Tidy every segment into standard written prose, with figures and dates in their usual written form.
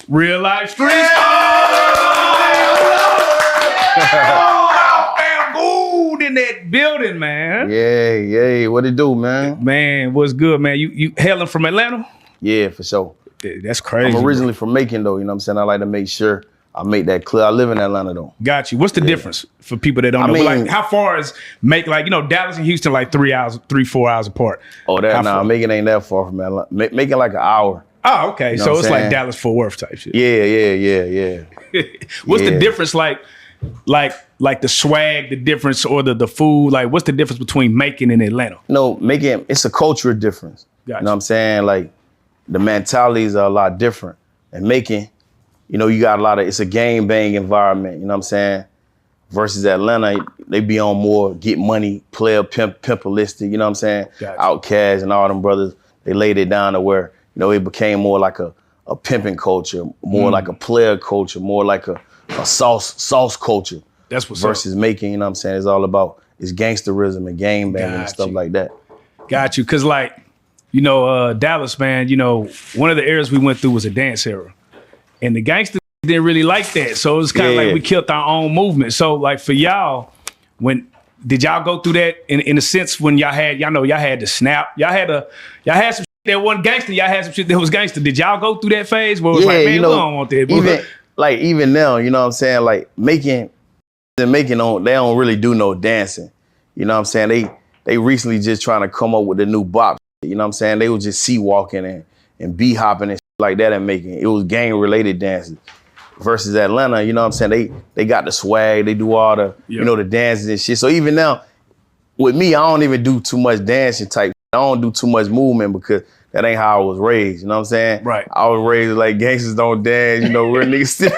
Real life streets. Famgoon in that building, man. Yeah. What it do, man? Man, what's good, man? You hailing from Atlanta? Yeah, for sure. That's crazy. I'm originally from Macon, though. You know what I'm saying? I like to make sure I make that clear. I live in Atlanta, though. Got you. What's the difference for people that don't know? mean, but like, how far is Dallas and Houston like 4 hours apart? Oh, Macon ain't that far from Atlanta. Macon like an hour. Oh, okay. You know So it's saying? like Dallas Fort Worth type shit. Yeah. What's the difference like the swag, the difference, or the food? Like, what's the difference between Macon and Atlanta? No, Macon, it's a cultural difference. Gotcha. You know what I'm saying? Like, the mentalities are a lot different. And Macon, you got it's a gang bang environment, you know what I'm saying? Versus Atlanta, they be on more get money, player, pimpalistic, you know what I'm saying? Gotcha. Outkast and all them brothers, they laid it down to where, it became more like a pimping culture, more like a player culture, more like a sauce culture. That's what's versus up. Macon, you know what I'm saying? It's all about gangsterism and gang banging and stuff like that. Got you. Cause Dallas, man, one of the eras we went through was a dance era. And the gangsters didn't really like that. So it was kind of like we killed our own movement. So like for y'all, did y'all go through that in a sense when y'all had the snap? Y'all had some shit that wasn't gangster, y'all had some shit that was gangster. Did y'all go through that phase where it was like, man, we don't want that? Even now, you know what I'm saying? Like Macon, they don't really do no dancing. You know what I'm saying? They recently just trying to come up with the new bop. You know what I'm saying? They was just sea walking and bee hopping and shit like that and making it was gang related dances. Versus Atlanta, you know what I'm saying? They got the swag, they do all the the dances and shit. So even now, with me, I don't even do too much dancing type. I don't do too much movement because that ain't how I was raised. You know what I'm saying? Right. I was raised like gangsters don't dance, real niggas.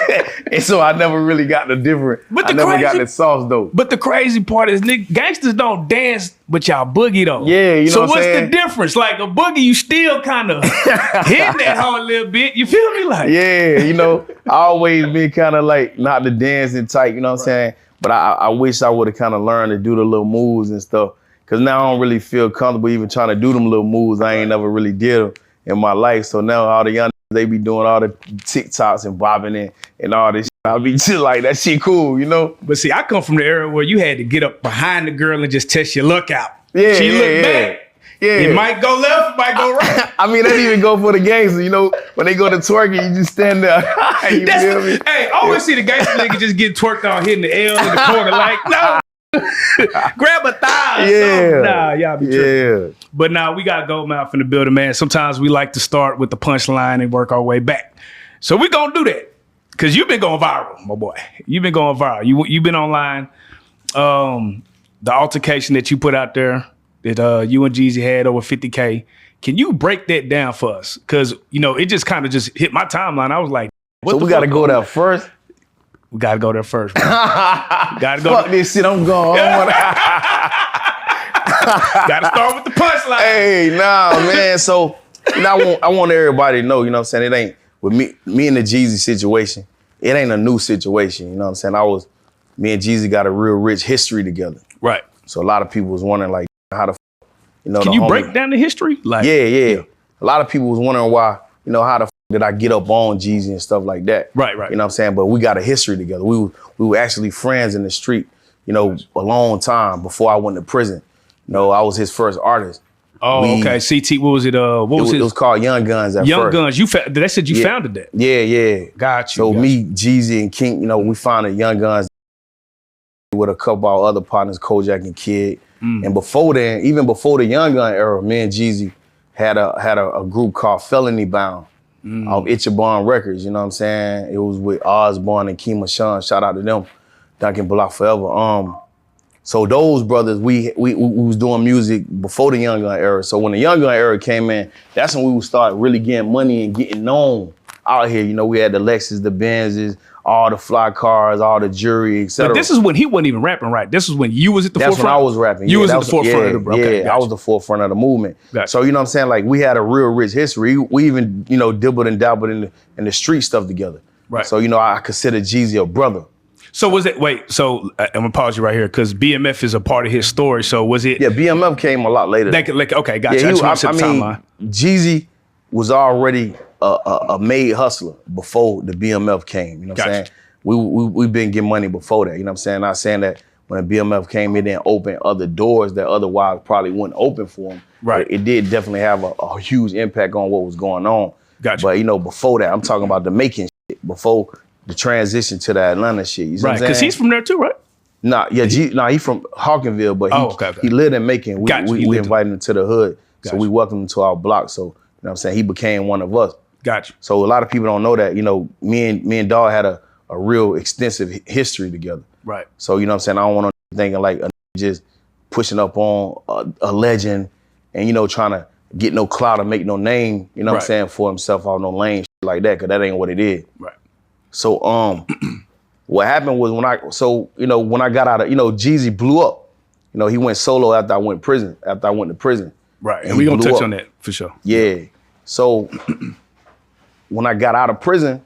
And so I never really got the different. I never got the sauce though. But the crazy part is, gangsters don't dance, but y'all boogie though. Yeah, you know so what I'm what's saying? the difference? Like a boogie, you still kind of hitting that hoe a little bit. You feel me? Like I always been kind of like not the dancing type. You know what I'm saying? But I wish I would have kind of learned to do the little moves and stuff. Cause now I don't really feel comfortable even trying to do them little moves. I ain't never really did them in my life. So now all the young they be doing all the TikToks and bobbing and all this shit. I'll be just like, that shit cool, But see, I come from the era where you had to get up behind the girl and just test your luck out. Yeah, she look back. Yeah. It might go left, it might go right. I mean, that even go for the gangsters, when they go to twerking, you just stand there. You feel me? Hey, I always see the gangster nigga just get twerked on, hitting the L in the corner like, no. Grab a thigh. Yeah. Nah, y'all be tripping. Yeah. But now we got GoldMouf in the building, man. Sometimes we like to start with the punchline and work our way back. So we gonna do that. Cause you've been going viral, my boy. You've been going viral. You've been online. The altercation that you put out there that you and Jeezy had over 50K. Can you break that down for us? Cause it just kind of just hit my timeline. I was like, what so we gotta go there first? We gotta go there first, bro. Gotta go. Fuck this shit, I'm going. Gotta start with the punchline. Hey, nah, man. So I want everybody to know, you know what I'm saying? It ain't with me and the Jeezy situation. It ain't a new situation, you know what I'm saying? Me and Jeezy got a real rich history together. Right. So a lot of people was wondering like how the Can you break down the history? Like yeah. A lot of people was wondering why, how the did I get up on Jeezy and stuff like that. Right. You know what I'm saying? But we got a history together. We were actually friends in the street, a long time before I went to prison. I was his first artist. Oh, okay. CT, what was it? It was called Young Guns at first. Young Guns. They said you founded that. Yeah. Got you. So me, Jeezy, and King, we founded Young Guns with a couple of other partners, Kojak and Kid. And before then, even before the Young Gun era, me and Jeezy had a group called Felony Bound. Off Itchabon Records, you know what I'm saying? It was with Osborne and Kima Sean. Shout out to them. Duncan Block Forever. So those brothers, we was doing music before the Young Gun era. So when the Young Gun era came in, that's when we would start really getting money and getting known out here. We had the Lexus, the Benzes, all the fly cars, all the jewelry, etc. But this is when he wasn't even rapping, right? This was when you was at the forefront? That's when I was rapping. You was at the forefront of the okay, I was the forefront of the movement. Gotcha. So, you know what I'm saying? Like, we had a real rich history. We even, dibbled and dabbled in the street stuff together. Right. So, I consider Jeezy a brother. So was it, so I'm gonna pause you right here because BMF is a part of his story. So was it? Yeah, BMF came a lot later. Okay, gotcha. Yeah, Jeezy was already a made hustler before the BMF came. You know what I'm saying? We've been getting money before that. You know what I'm saying? Not saying that when the BMF came, it didn't open other doors that otherwise probably wouldn't open for them. Right. It did definitely have a huge impact on what was going on. Gotcha. But, you know, before that, I'm talking about the making shit, before the transition to the Atlanta shit. You see what I'm saying? Because he's from there too, right? Nah, yeah, he's from Hawkinville, but he lived in Macon. We invited him to the hood, so we welcomed him to our block. So, you know what I'm saying? He became one of us. Gotcha. So a lot of people don't know that, you know, me and Dawg had a real extensive history together. Right. So, you know what I'm saying? I don't want to thinking like just pushing up on a legend and, you know, trying to get no clout or make no name, you know what I'm saying, for himself out no lane shit like that, because that ain't what it is. Right. So, what happened was when I got out of, you know, Jeezy blew up. You know, he went solo after I went to prison. Right. And we're going to touch on that for sure. Yeah. So when I got out of prison,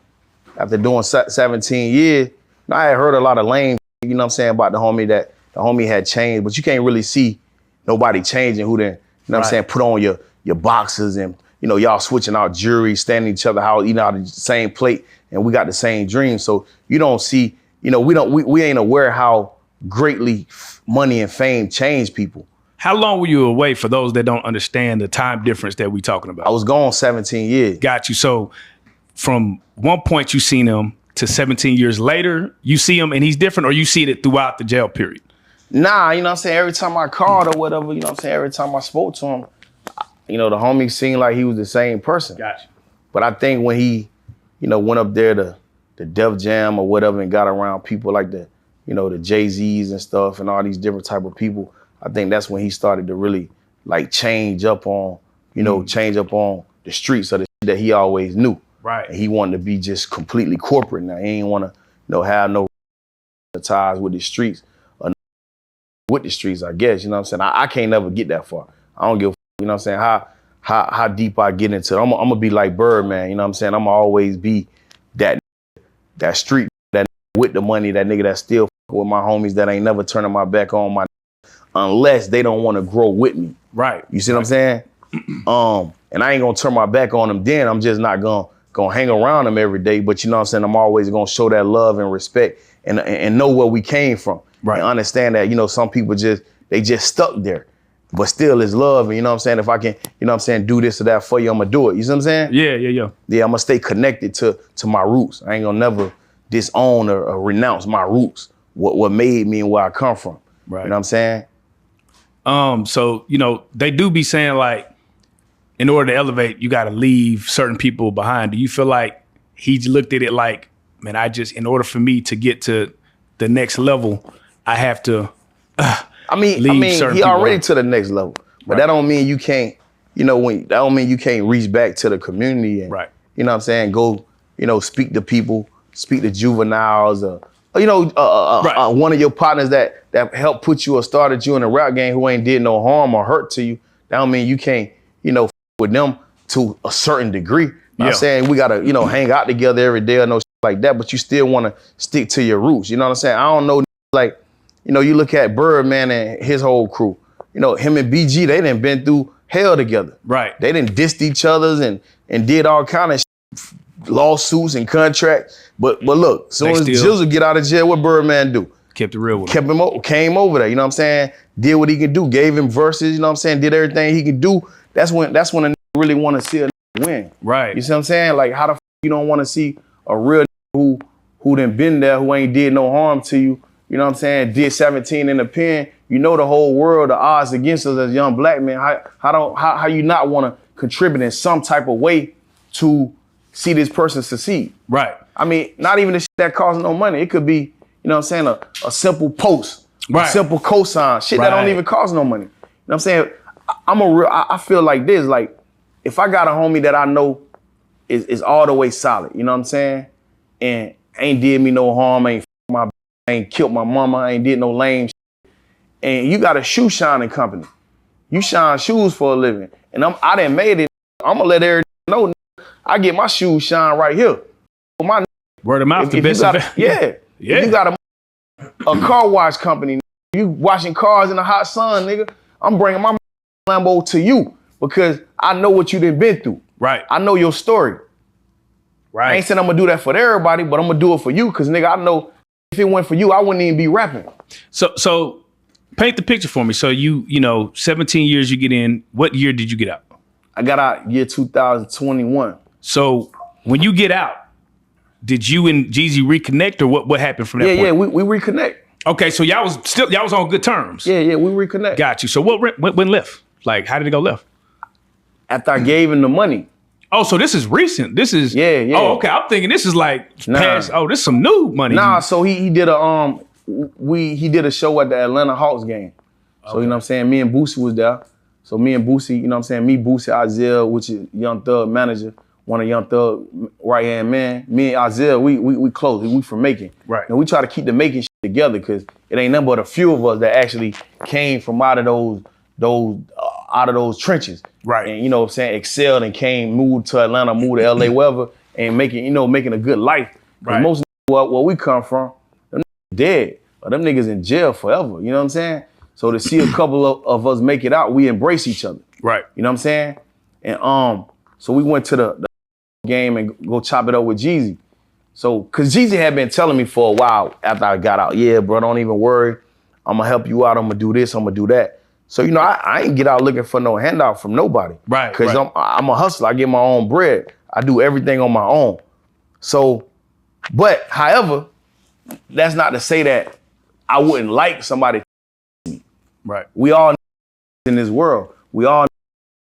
after doing 17 years, I had heard a lot of lame, you know what I'm saying, about the homie that the homie had changed, but you can't really see nobody changing who then, you know what I'm saying, put on your boxes and, you know, y'all switching out jewelry, standing each other house, eating out of the same plate, and we got the same dreams. So you don't see, you know, we ain't aware how greatly money and fame change people. How long were you away, for those that don't understand the time difference that we talking about? I was gone 17 years. Got you. So from one point you seen him to 17 years later, you see him and he's different, or you see it throughout the jail period? Nah, you know what I'm saying? Every time I called or whatever, you know what I'm saying? Every time I spoke to him, you know, the homie seemed like he was the same person. Gotcha. But I think when he, you know, went up there to the Def Jam or whatever and got around people like the, you know, the Jay-Z's and stuff and all these different type of people, I think that's when he started to really like change up on, you know, change up on the streets of the shit that he always knew. Right. And he wanted to be just completely corporate now. He ain't want to, you know, have no ties with the streets or with the streets, I guess. You know what I'm saying? I can't never get that far. I don't give a you know what I'm saying, how deep I get into it. I'm gonna be like Birdman, you know what I'm saying? I'm gonna always be that street, that with the money, that nigga that still with my homies, that ain't never turning my back on my unless they don't want to grow with me. Right. You see what I'm saying? And I ain't gonna turn my back on them then. I'm just not gonna hang around them every day. But you know what I'm saying? I'm always gonna show that love and respect and know where we came from. Right. And understand that, you know, some people they just stuck there. But still it's love, and you know what I'm saying? If I can, you know what I'm saying, do this or that for you, I'm gonna do it. You see what I'm saying? Yeah. Yeah, I'm gonna stay connected to my roots. I ain't gonna never disown or renounce my roots, what made me and where I come from. Right. You know what I'm saying? So, you know, they do be saying like, in order to elevate, you gotta leave certain people behind. Do you feel like he looked at it like, man, in order for me to get to the next level, I have to I mean, he already to the next level, but that don't mean you can't, you know, that don't mean you can't reach back to the community and, you know what I'm saying, go, you know, speak to people, speak to juveniles, or you know, one of your partners that helped put you or started you in a rap game who ain't did no harm or hurt to you. That don't mean you can't, you know, with them to a certain degree. I'm saying we gotta, you know, hang out together every day or no shit like that, but you still wanna stick to your roots. You know what I'm saying? I don't know, like, you know, you look at Birdman and his whole crew. You know, him and BG, they done been through hell together. Right. They done dissed each other and did all kind of lawsuits and contracts. But look, as soon as Jizzle get out of jail, what Birdman do? Kept it real with him. Came over there, you know what I'm saying? Did what he could do, gave him verses, you know what I'm saying? Did everything he could do. That's when a nigga really want to see a win. Right. You see what I'm saying? Like, how the you don't want to see a real who done been there, who ain't did no harm to you, you know what I'm saying, did 17 in the pen. You know the whole world, the odds against us as young black men. How you not want to contribute in some type of way to see this person succeed? Right. I mean, not even the shit that costs no money. It could be, you know what I'm saying, a simple post, a simple cosign, shit that don't even cost no money. You know what I'm saying? I feel like this, like, if I got a homie that I know is all the way solid, you know what I'm saying, and ain't did me no harm, ain't killed my mama, ain't did no lame shit. And you got a shoe shining company. You shine shoes for a living. And I done made it. I'm gonna let everybody know I get my shoes shine right here. My word of mouth, the best. Yeah. If you got a car wash company, you washing cars in the hot sun, nigga, I'm bringing my Lambo to you because I know what you done been through. Right. I know your story. I ain't saying I'm gonna do that for everybody, but I'm gonna do it for you, cause nigga, I know if it went for you, I wouldn't even be rapping. So paint the picture for me. So you know, 17 years you get in. What year did you get out? I got out year 2021. So when you get out, did you and Jeezy reconnect, or what happened from that point? Yeah, we reconnect. Okay, so y'all was on good terms. Yeah, we reconnect. Got you. So what went left? Like, how did it go left? After I gave him the money. Oh, so this is recent. This is yeah. Oh, okay. I'm thinking this is like past. Oh, this is some new money. Nah, so he did a show at the Atlanta Hawks game. So you know what I'm saying? Me and Boosie was there. So me and Boosie, you know what I'm saying? Me, Boosie, Isaiah, which is Young Thug manager, one of Young Thug right hand man. Me and Isaiah, we close. We from Macon. Right. And we try to keep the Macon shit together, because it ain't nothing but a few of us that actually came from out of those trenches. Right. And you know what I'm saying, excelled and moved to Atlanta, moved to LA, wherever, and making a good life. Right. Most where we come from, them niggas dead. Or them niggas in jail forever. You know what I'm saying? So to see a couple of us make it out, we embrace each other. Right. You know what I'm saying? And so we went to the game and go chop it up with Jeezy. So, cause Jeezy had been telling me for a while after I got out, yeah, bro, don't even worry. I'm gonna help you out. I'm gonna do this. I'm gonna do that. So, you know, I ain't get out looking for no handout from nobody. Right. Cause I'm a hustler. I get my own bread. I do everything on my own. So, but however, that's not to say that I wouldn't like somebody. Right. We all in this world. We all,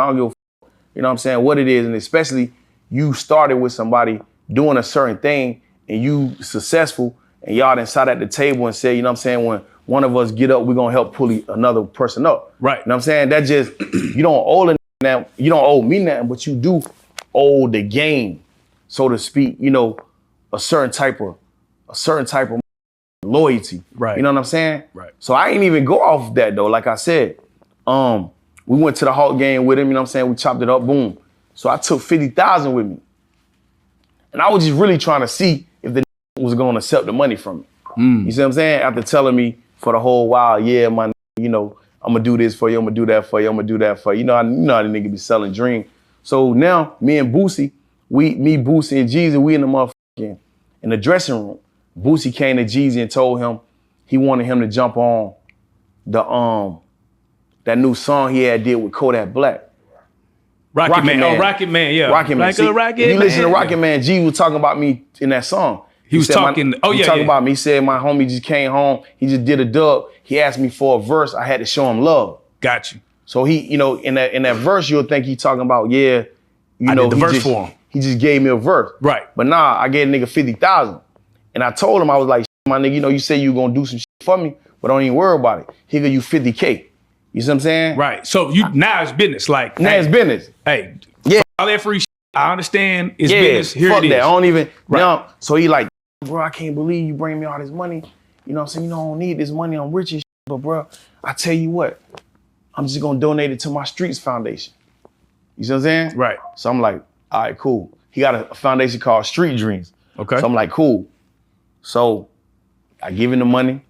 I don't give a fuck, you know what I'm saying, what it is. And especially you started with somebody doing a certain thing and you successful, and y'all done sat at the table and said, you know what I'm saying, when one of us get up, we're gonna help pull another person up. Right. You know what I'm saying? That just, you don't owe that, you don't owe me nothing, but you do owe the game, so to speak, you know, a certain type of loyalty. Right. You know what I'm saying? Right. So I ain't even go off that though. Like I said, we went to the Hawk game with him, you know what I'm saying? We chopped it up, boom. So I took 50,000 with me. And I was just really trying to see if the was gonna accept the money from me. You see what I'm saying? After telling me for the whole while, yeah, my, you know, I'm gonna do this for you, I'm gonna do that for you, I'm gonna do that for you. You know how the nigga be selling dream. So now me and Boosie, Boosie and Jeezy, we in the motherfucking, in the dressing room. Boosie came to Jeezy and told him he wanted him to jump on the that new song he had did with Kodak Black. Rocket Man. Oh, Rocket Man, yeah. Rocket Man. Like a Rocket Man. You listen to Rocket Man, G was talking about me in that song. He was talking, he talking about me. He said my homie just came home. He just did a dub. He asked me for a verse. I had to show him love. Got you. So he, you know, in that verse, you'll think he talking about, yeah, you know, did the verse for him. He just gave me a verse. Right. But nah, I gave a nigga 50,000. And I told him, I was like, my nigga, you know, you say you gonna do some shit for me, but don't even worry about it. He give you 50K. You see what I'm saying? Right. So now it's business. Like now it's business. Hey, yeah, all that free shit, I understand. It's business. Here fuck it is. That. I don't even. Right. Now, so he like, bro, I can't believe you bring me all this money. You know what I'm saying? You know, I don't need this money. I'm rich as shit, but bro, I tell you what, I'm just gonna donate it to my Streets Foundation. You see what I'm saying? Right. So I'm like, all right, cool. He got a foundation called Street Dreams. Okay. So I'm like, cool. So I give him the money.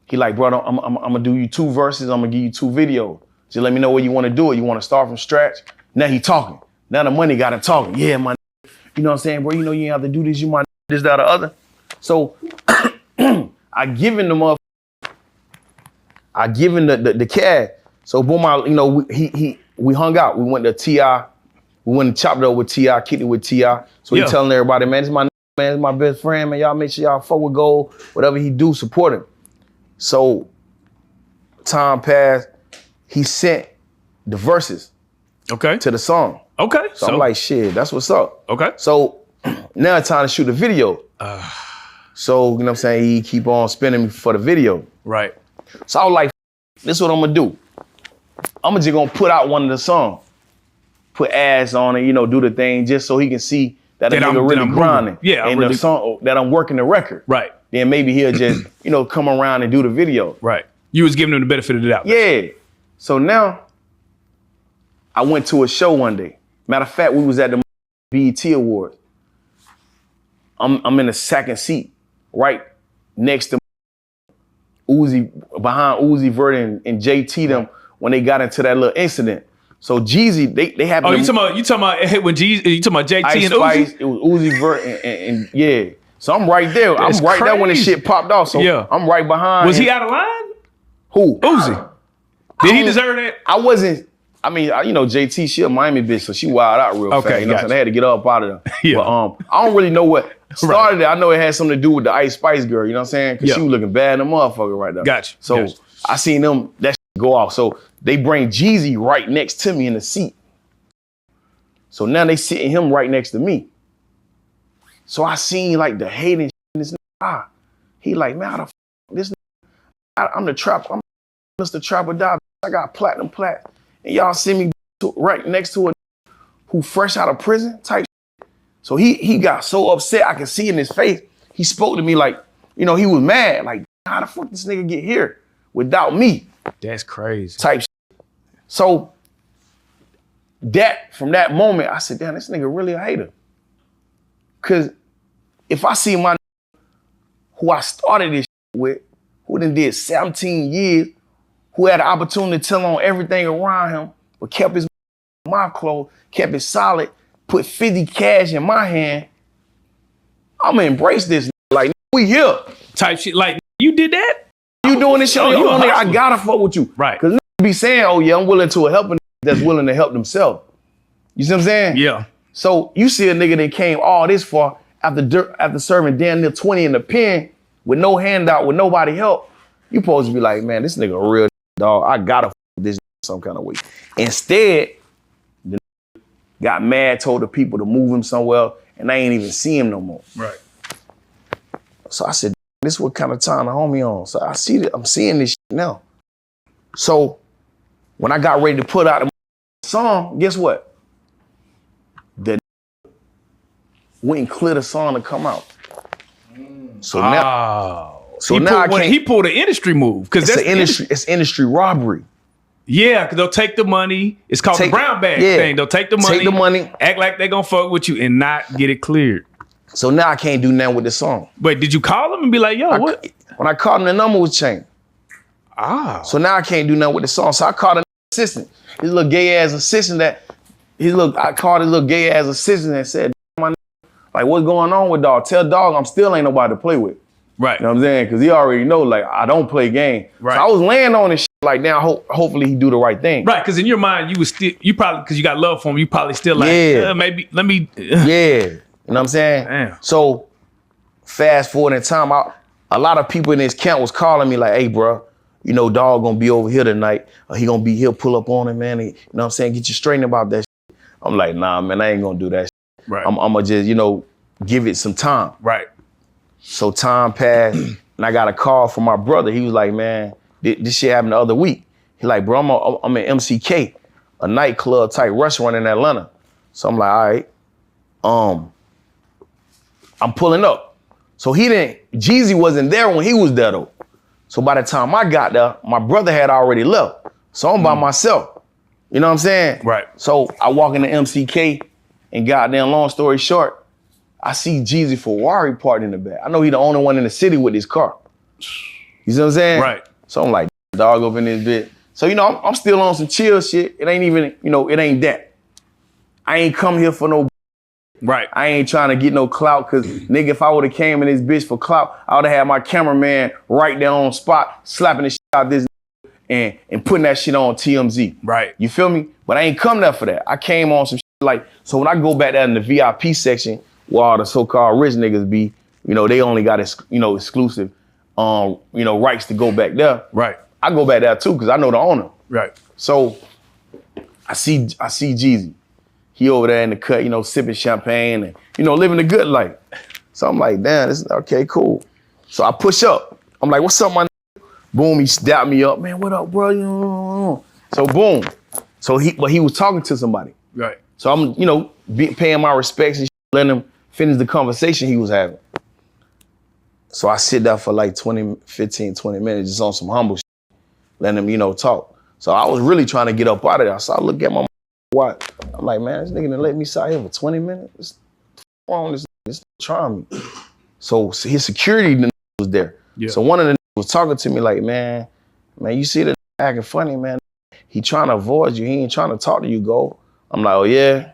He like, bro, I'm gonna do you 2 verses. I'm gonna give you 2 videos. Just let me know where you want to do it. You want to start from scratch? Now he talking. Now the money got him talking. Yeah, my, you know what I'm saying, bro? You know you ain't have to do this. You my this, that, or other. So I give him the motherfucker. I give him the cash. So boom, you know, we hung out. We went to T.I. We went and chopped it up with T.I., kicked it with T.I. So he telling everybody, man, this is my man, this is my best friend, man. Y'all make sure y'all fuck with Gold. Whatever he do, support him. So time passed. He sent the verses to the song. Okay. So I'm like, shit, that's what's up. Okay. So now it's time to shoot a video. So, you know what I'm saying, he keep on spinning me for the video. Right. So I was like, this is what I'm gonna do. I'm just gonna put out one of the songs. Put ads on it, you know, do the thing just so he can see that I'm really grinding. Yeah. And the song that I'm working the record. Right. Then maybe he'll just, you know, come around and do the video. Right. You was giving him the benefit of the doubt. Yeah. So now I went to a show one day. Matter of fact, we was at the BET Awards. I'm in the second seat, right next to Uzi, behind Uzi Vert and JT them when they got into that little incident. So Jeezy, they have. Oh, you talking about when Jeezy? You talking about JT Ice and Spice, Uzi? it was Uzi Vert and yeah. So I'm right there. That's I'm right there when the crazy. shit popped off. So Yeah. I'm right behind. Was he out of line? Who? Uzi. Did he deserve that? I wasn't. I mean, you know, JT, she a Miami bitch, so she wild out real fast. You know what I'm saying? They had to get up out of there. Yeah. But I don't really know what started it. I know it had something to do with the Ice Spice girl. You know what I'm saying? Because she was looking bad in the motherfucker right there. Gotcha. So I seen them that shit go off. So they bring Jeezy right next to me in the seat. So now they sitting him right next to me. So I seen like the hating shit in this nigga. He like, man, how the this nigga, I'm the trap. I'm Mr. Trapper Die. I got platinum plat. And y'all see me right next to a who fresh out of prison type shit. So he got so upset. I could see in his face. He spoke to me like, you know, he was mad. Like, how the fuck this nigga get here without me? That's crazy. Type shit. So from that moment, I said, damn, this nigga really a hater. Cause if I see my who I started this shit with, who done did 17 years, who had the opportunity to tell on everything around him, but kept his mouth closed, kept it solid, put 50 cash in my hand, I'ma embrace this. Like, we here. Type shit. Like, you did that? You doing this shit on your own, nigga, I gotta fuck with you. Right. Cause niggas be saying, oh yeah, I'm willing to help a nigga that's willing to help themselves. You see what I'm saying? Yeah. So you see a nigga that came all this far after serving damn near 20 in the pen with no handout, with nobody help. You supposed to be like, man, this nigga a real dog. I gotta fuck this some kind of way. Instead, the got mad, told the people to move him somewhere, and I ain't even see him no more. Right. So I said, this is what kind of time the homie on. So I'm seeing this shit now. So when I got ready to put out the song, guess what? The went and cleared the song to come out. So now, he pulled an industry move because that's it's industry robbery. Yeah, because they'll take the money. It's called the brown bag thing. They'll take the money, act like they're gonna fuck with you, and not get it cleared. So now I can't do nothing with the song. Wait, did you call them and be like, yo, what? When I called him, the number was changed. So now I can't do nothing with the song. So I called an assistant. His little gay ass assistant I called his little gay ass assistant and said, my like, what's going on with dog? Tell dog I'm still ain't nobody to play with. Right. You know what I'm saying? Because he already know, like, I don't play game. Right. So I was laying on this shit, like, now hopefully he do the right thing. Right, because in your mind, you probably, because you got love for him, you probably still like, maybe, let me. Yeah. You know what I'm saying? Damn. So fast forward in time, a lot of people in this camp was calling me like, hey, bro, you know, dog gonna be over here tonight. He'll pull up on him, man. You know what I'm saying? Get you straight about that shit. I'm like, nah, man, I ain't gonna do that shit. Right. I'm gonna just, you know, give it some time. Right. So time passed, and I got a call from my brother. He was like, man, this shit happened the other week. He like, bro, I'm at MCK, a nightclub type restaurant in Atlanta. So I'm like, all right, I'm pulling up. So Jeezy wasn't there when he was there though. So by the time I got there, my brother had already left. So I'm by myself. You know what I'm saying? Right. So I walk into MCK and goddamn long story short, I see Jeezy Ferrari parked in the back. I know he the only one in the city with his car. You see what I'm saying? Right. So I'm like, dog up in this bit. So, you know, I'm still on some chill shit. It ain't even, you know, it ain't that. I ain't come here for no. Right. I ain't trying to get no clout, cause nigga, if I would've came in this bitch for clout, I would've had my cameraman right there on spot, slapping the shit out this and putting that shit on TMZ. Right. You feel me? But I ain't come there for that. I came on some shit like, so when I go back there in the VIP section where all the so-called rich niggas be, you know, they only got, exclusive, rights to go back there. Right. I go back there too, cause I know the owner. Right. So I see Jeezy. He over there in the cut, sipping champagne and, living a good life. So I'm like, damn, this is okay, cool. So I push up. I'm like, what's up, my nigga? Boom, he dapped me up. Man, what up, bro? So boom. So he was talking to somebody. Right. So I'm, paying my respects and letting him finish the conversation he was having. So I sit there for like 15, 20 minutes just on some humble shit, letting him, talk. So I was really trying to get up out of there. So I look at my watch. I'm like, man, this nigga done let me sit here for 20 minutes. What's wrong? This trying me. So his security was there. Yeah. So one of the was talking to me like, man, you see that acting funny, man. he trying to avoid you. He ain't trying to talk to you, Gold. I'm like, oh yeah?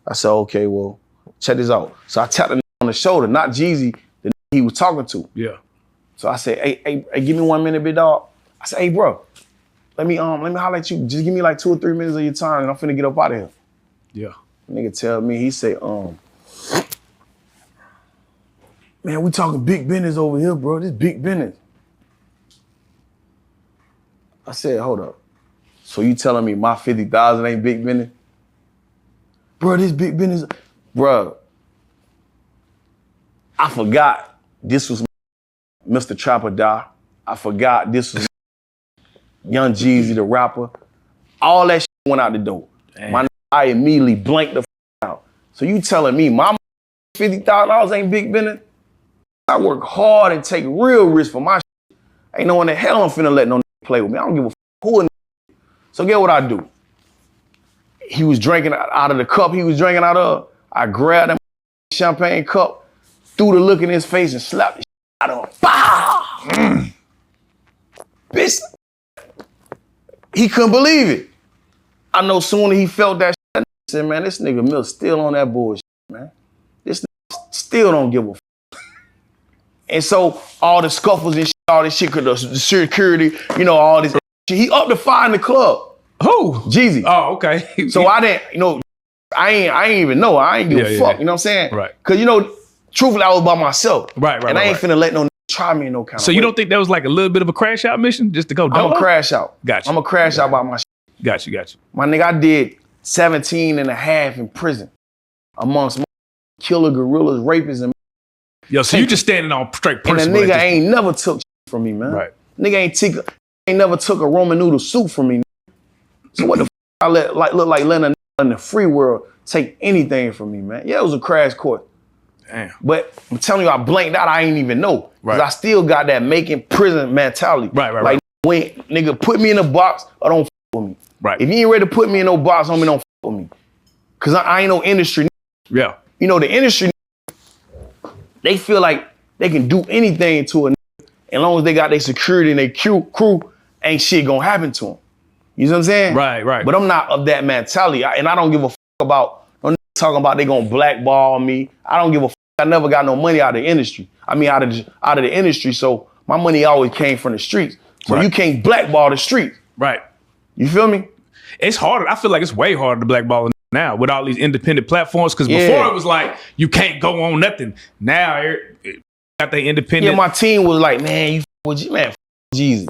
I said, okay, well, check this out. So I tapped the on the shoulder, not Jeezy, the he was talking to. Yeah. So I said, hey, give me 1 minute, big dog. I said, hey, bro, let me holler at you. Just give me like 2 or 3 minutes of your time and I'm finna get up out of here. Yeah. Nigga tell me, he say, man, we talking big business over here, bro. This big business. I said, hold up. So you telling me my 50,000 ain't big business? Bro, this big business. Bro, I forgot this was Mr. Trapper Die. I forgot this was Young Jeezy, the rapper. All that shit went out the door. I immediately blanked the out. So you telling me my $50,000 ain't big business? I work hard and take real risks for my shit. Ain't no one in hell I'm finna let no play with me. I don't give a who a. So get what I do. He was drinking out of the cup he was drinking out of. I grabbed that champagne cup, threw the look in his face and slapped the shit out of him. Bah! Bitch. He couldn't believe it. I know soon as he felt that shit, he said, man, this nigga Milk still on that bullshit, man. This nigga still don't give a f. And so all the scuffles and shit, all this shit, the security, you know, all this shit, he up to 5 in the club. Who? Jeezy. Oh, okay. So I didn't, you know, I ain't even know. I ain't give a fuck, you know what I'm saying? Right. Cause you know, truthfully, I was by myself. Right. And I ain't finna let no try me in no kind of way. So you don't think that was like a little bit of a crash out mission just to go dolo? I'm a crash out. Gotcha. I'm a crash out by my shit. Got you. My nigga, I did 17 and a half in prison amongst killer gorillas, rapists, and yo, so you just standing on straight principle. And the nigga ain't never took shit from me, man. Right. Nigga ain't never took a Roman noodle soup from me. So what the f I look like letting a in the free world take anything from me, man. Yeah, it was a crash course. Damn. But I'm telling you, I blanked out. I ain't even know. Right. I still got that making prison mentality. Like when nigga put me in a box or don't f with me. Right. If you ain't ready to put me in no box, homie, don't f with me. Cause I ain't no industry. Yeah. You know, the industry, they feel like they can do anything to a as long as they got their security and their crew, ain't shit gonna happen to them. You know what I'm saying? Right. But I'm not of that mentality. And I don't give a f about, no talking about they gonna blackball me. I don't give a f. I never got no money out of the industry. I mean, out of the industry. So my money always came from the streets. So you can't blackball the streets. Right. You feel me? It's harder. I feel like it's way harder to blackball now with all these independent platforms. Cause before it was like, you can't go on nothing. Now it got the independent. Yeah, my team was like, man, you with man, Jeezy.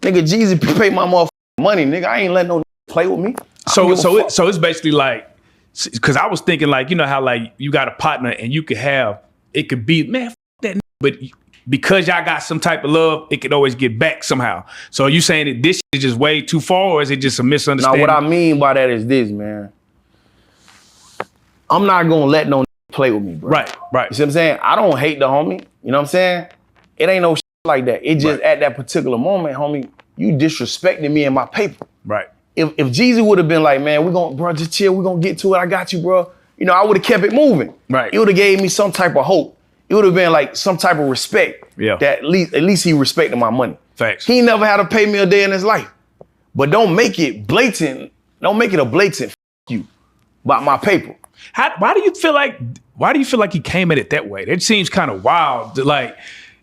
Nigga, Jeezy pay my motherfucking money, nigga. I ain't letting no play with me. So it's basically like, cause I was thinking like, you know how like you got a partner and you could have, it could be, man, that, but because y'all got some type of love, it could always get back somehow. So are you saying that this is just way too far, or is it just a misunderstanding? Now, what I mean by that is this, man. I'm not gonna let no play with me, bro. Right. You see what I'm saying? I don't hate the homie. You know what I'm saying? It ain't no shit like that. It just at that particular moment, homie, you disrespecting me and my paper. Right. If Jeezy would have been like, man, bro, just chill, we're gonna get to it. I got you, bro. You know, I would have kept it moving. Right. It would have gave me some type of hope. It would have been like some type of respect. Yeah. That at least he respected my money. Facts. He never had to pay me a day in his life. But don't make it blatant. Don't make it a blatant you about my paper. Why do you feel like he came at it that way? That seems kind of wild. Like,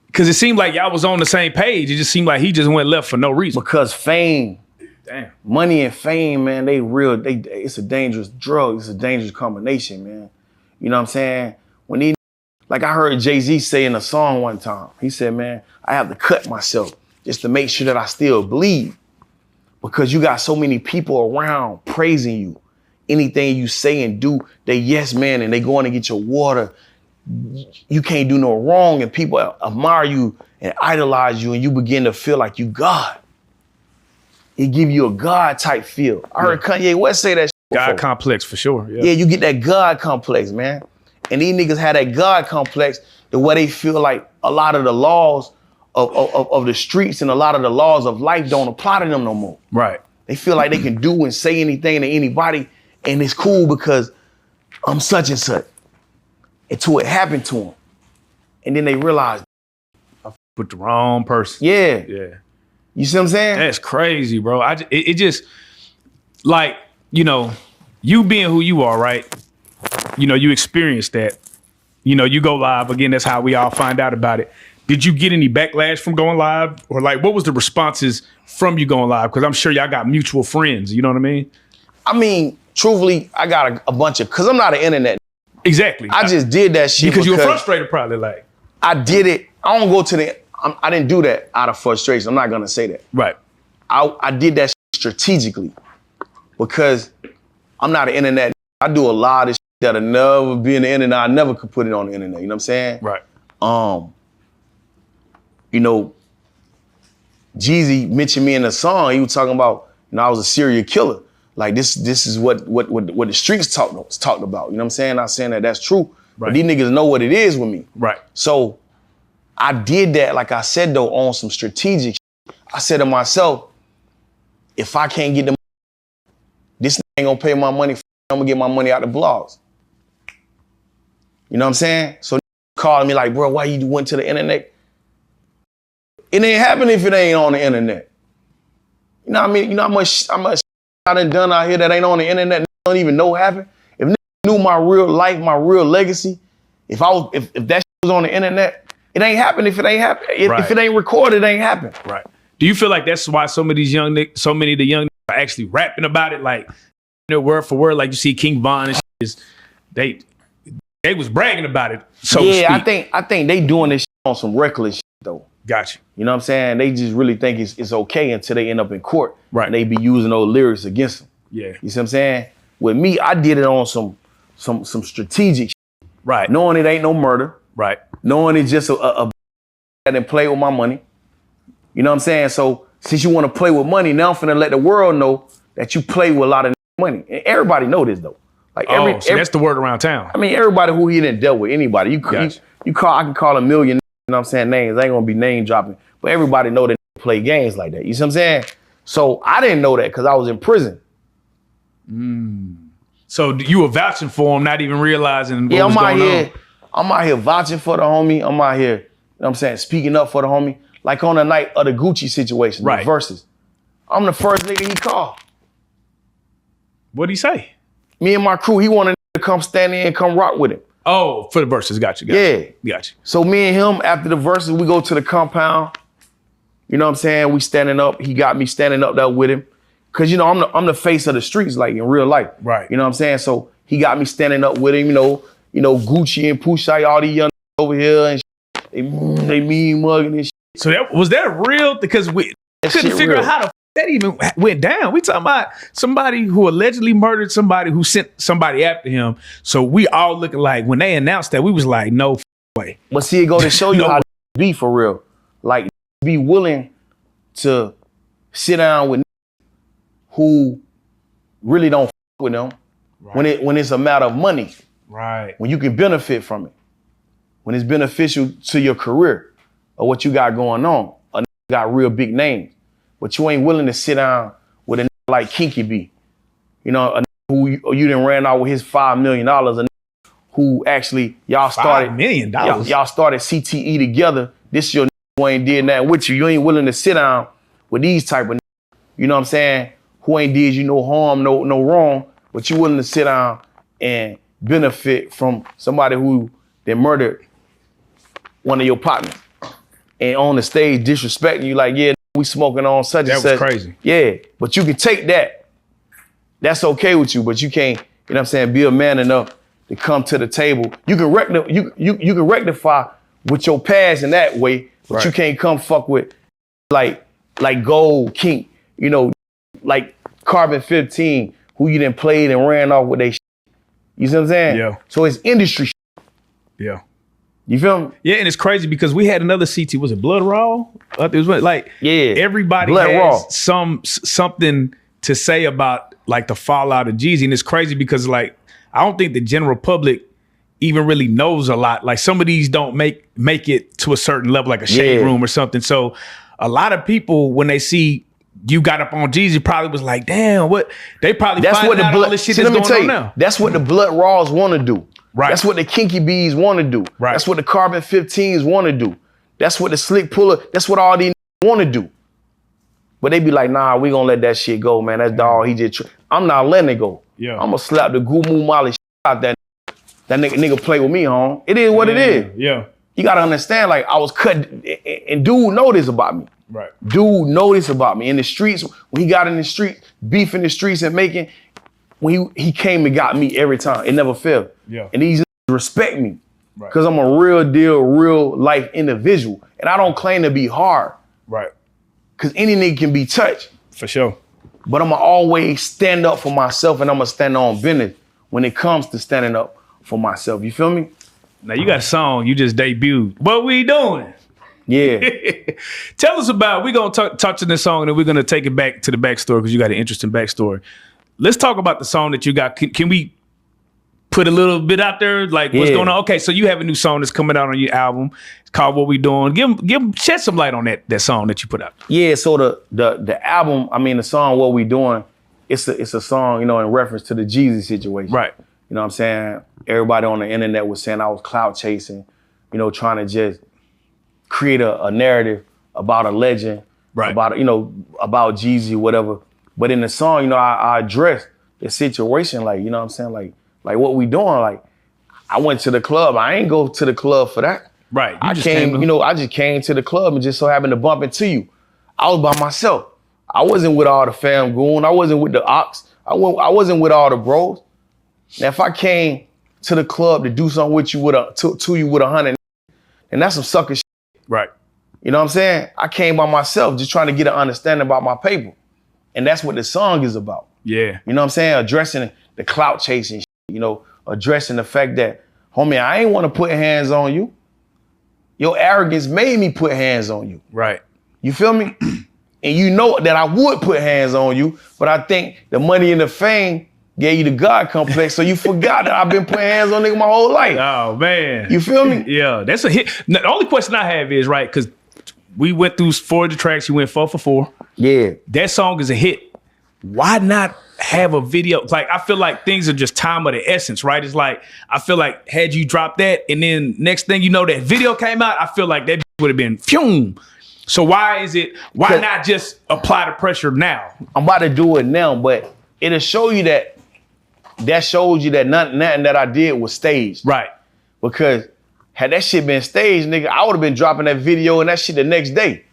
because it seemed like y'all was on the same page. It just seemed like he just went left for no reason. Because fame, damn, money and fame, man, it's a dangerous drug. It's a dangerous combination, man. You know what I'm saying? Like I heard Jay-Z say in a song one time, he said, man, I have to cut myself just to make sure that I still bleed. Because you got so many people around praising you. Anything you say and do, they yes man, and they going to get your water. You can't do no wrong, and people admire you and idolize you, and you begin to feel like you God. It give you a God type feel. I heard Kanye West say that shit before. God complex for sure. Yeah, you get that God complex, man. And these niggas have that God complex the way they feel like a lot of the laws of the streets and a lot of the laws of life don't apply to them no more. Right. They feel like they can do and say anything to anybody, and it's cool because I'm such and such. Until it happened to them. And then they realize, I put the wrong person. Yeah. Yeah. You see what I'm saying? That's crazy, bro. It just, like, you know, you being who you are, right? You know, you experienced that. You know, you go live. Again, that's how we all find out about it. Did you get any backlash from going live? Or like, what was the responses from you going live? Because I'm sure y'all got mutual friends. You know what I mean? I mean, truthfully, I got a bunch of, because I'm not an internet. Exactly. I just did that shit because you were frustrated probably, like. I did it. I don't go to I didn't do that out of frustration. I'm not going to say that. Right. I did that strategically because I'm not an internet. I do a lot of shit that'll never be in the internet. I never could put it on the internet. You know what I'm saying? Right. You know, Jeezy mentioned me in a song. He was talking about, you know, I was a serial killer. Like this is what the streets talked about. You know what I'm saying? Not saying that that's true, right. But these niggas know what it is with me. Right. So I did that, like I said though, on some strategic shit. I said to myself, if I can't get the money, this ain't gonna pay my money. I'm gonna get my money out the blogs. You know what I'm saying? So calling me like, bro, why you went to the internet? It ain't happening if it ain't on the internet. You know what I mean? You know how much I done out here that ain't on the internet, don't even know happened. If niggas knew my real life, my real legacy, if that shit was on the internet, it ain't happening if it ain't happen. If it ain't recorded, it ain't happen. Right. Do you feel like that's why so many of the young niggas are actually rapping about it, like, you know, word for word, like you see King Von and shit, they was bragging about it. So yeah, I think they doing this shit on some reckless shit though. Got you. You know what I'm saying? They just really think it's okay until they end up in court. Right. And they be using those lyrics against them. Yeah. You see what I'm saying? With me, I did it on some strategic shit. Right. Knowing it ain't no murder. Right. Knowing it's just a that didn't play with my money. You know what I'm saying? So since you want to play with money, now I'm finna let the world know that you play with a lot of money. And everybody know this though. Like so that's the word around town. I mean, everybody who he didn't dealt with, anybody. I can call a million, you know what I'm saying, names. I ain't gonna be name dropping. But everybody know that they play games like that. You see what I'm saying? So I didn't know that because I was in prison. So you were vouching for him, not even realizing what was going on. I'm out here vouching for the homie. I'm out here, you know what I'm saying, speaking up for the homie. Like on the night of the Gucci situation, the verses. I'm the first nigga he called. What'd he say? Me and my crew, he wanted to come stand in and come rock with him. Oh, for the verses, got you. Got you. So me and him, after the verses, we go to the compound. You know what I'm saying? We standing up. He got me standing up there with him. Cause you know, I'm the face of the streets, like in real life. Right. You know what I'm saying? So he got me standing up with him, you know, Gucci and Pusha, all these young over here and they mean mugging and shit. So was that real? Because we couldn't figure out how that even went down. We talking about somebody who allegedly murdered somebody who sent somebody after him. So we all looking like, when they announced that, we was like, no way. But see, it go to show you how to be for real. Like, be willing to sit down with who really don't with them when it's a matter of money. Right. When you can benefit from it. When it's beneficial to your career or what you got going on. A got real big names. But you ain't willing to sit down with a like Kinky B. You know, a who you done ran out with his $5 million, a who actually y'all started $5 million. Y'all started CTE together. This your who ain't did nothing with you. You ain't willing to sit down with these type of, you know what I'm saying, who ain't did you no harm, no wrong, but you willing to sit down and benefit from somebody who they murdered one of your partners and on the stage disrespecting you like, yeah, we smoking on such and such. That was crazy. Yeah, but you can take that. That's okay with you, but you can't, you know what I'm saying, be a man enough to come to the table. You can rectify with your past in that way, but you can't come fuck with like Gold, King, you know, like Carbon 15, who you done played and ran off with they shit. You see what I'm saying? Yeah. So it's industry shit. Yeah. You feel me? Yeah, and it's crazy because we had another CT. Was it Blood Raw? It was like everybody Blood has something to say about like the fallout of Jeezy, and it's crazy because like I don't think the general public even really knows a lot. Like some of these don't make it to a certain level, like a shade room or something. So a lot of people when they see you got up on Jeezy probably was like, damn, what? They probably that's what the blood. All this shit that's going on now. That's what the Blood Raws want to do. Right. That's what the Kinky Bees want to do. Right. That's what the Carbon 15s want to do. That's what the Slick Puller, that's what all these want to do. But they be like, nah, we gonna let that shit go, man. That's dog. He just. I'm not letting it go. Yeah. I'm gonna slap the GoldMouf Molly shit out that. That nigga play with me, home. It is what it is. Yeah. You gotta understand, like I was cut, and dude know this about me. Right. Dude know this about me in the streets. When he got in the street, beef in the streets and making. When he came and got me every time, it never failed. Yeah. And these respect me. Right. Because I'm a real deal, real life individual. And I don't claim to be hard. Right. Because any nigga can be touched. For sure. But I'm going to always stand up for myself, and I'm going to stand on business when it comes to standing up for myself. You feel me? Now, you got a song you just debuted. What we doing? Yeah. Tell us about, we're going to touch on this song, and then we're going to take it back to the backstory because you got an interesting backstory. Let's talk about the song that you got. Can we put a little bit out there, like what's going on? Okay, so you have a new song that's coming out on your album. It's called "What We Doing." Shed some light on that song that you put out. Yeah, so the album, I mean the song "What We Doing," it's a song, you know, in reference to the Jeezy situation. Right. You know what I'm saying? Everybody on the internet was saying I was clout chasing, you know, trying to just create a narrative about a legend, right? About about Jeezy, whatever. But in the song, you know, I addressed the situation, like, you know what I'm saying, like what we doing, like. I went to the club. I ain't go to the club for that. Right. I just came to the club and just so happened to bump into you. I was by myself. I wasn't with all the Famgoon. I wasn't with the ops. I wasn't with all the bros. Now, if I came to the club to do something with you to you with 100, and that's some sucker shit. Right. You know what I'm saying? I came by myself just trying to get an understanding about my paper. And that's what the song is about. Yeah. You know what I'm saying? Addressing the clout chasing shit, you know, addressing the fact that, homie, I ain't want to put hands on you. Your arrogance made me put hands on you. Right. You feel me? And you know that I would put hands on you, but I think the money and the fame gave you the God complex, so you forgot that I've been putting hands on nigga my whole life. Oh, man. You feel me? Yeah, that's a hit. Now, the only question I have is, right, because we went through 4 of the tracks, you went 4 for 4. Yeah. That song is a hit. Why not have a video? Like, I feel like things are just time of the essence, right? It's like, I feel like had you dropped that and then next thing you know, that video came out, I feel like that would have been phew. So why not just apply the pressure now? I'm about to do it now, but it'll show you that shows you that nothing that I did was staged. Right. Because had that shit been staged, nigga, I would have been dropping that video and that shit the next day.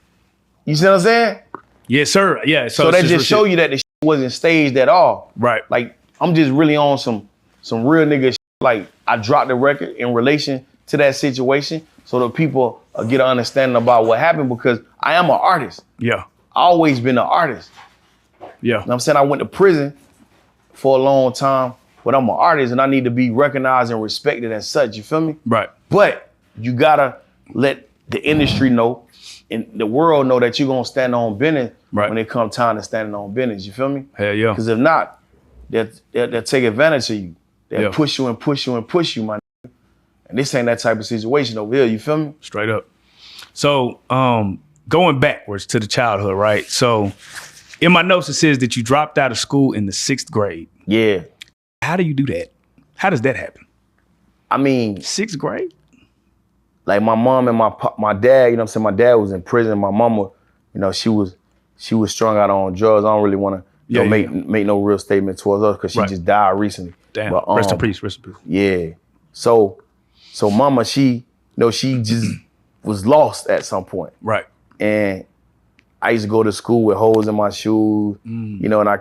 You see what I'm saying? Yes, sir. Yeah. So that just show you that the shit wasn't staged at all. Right. Like, I'm just really on some real nigga shit. Like, I dropped the record in relation to that situation so that people get an understanding about what happened, because I am an artist. Yeah. I always been an artist. Yeah. You know what I'm saying? I went to prison for a long time, but I'm an artist and I need to be recognized and respected as such. You feel me? Right. But you gotta let the industry know and the world know that you're gonna stand on business when it comes time to standing on business. You feel me? Hell yeah. Because if not, they'll take advantage of you. They'll push you and push you and push you, my nigga. And this ain't that type of situation over here. You feel me? Straight up. So going backwards to the childhood, right? So in my notes, it says that you dropped out of school in the 6th grade. Yeah. How do you do that? How does that happen? I mean, 6th grade? Like my mom and my dad, you know what I'm saying? My dad was in prison. My mama, you know, she was strung out on drugs. I don't really want to make no real statement towards us because she just died recently. Damn. But, rest in peace. Rest in peace. Yeah. So mama, she just was lost at some point. Right. And I used to go to school with holes in my shoes, you know, and I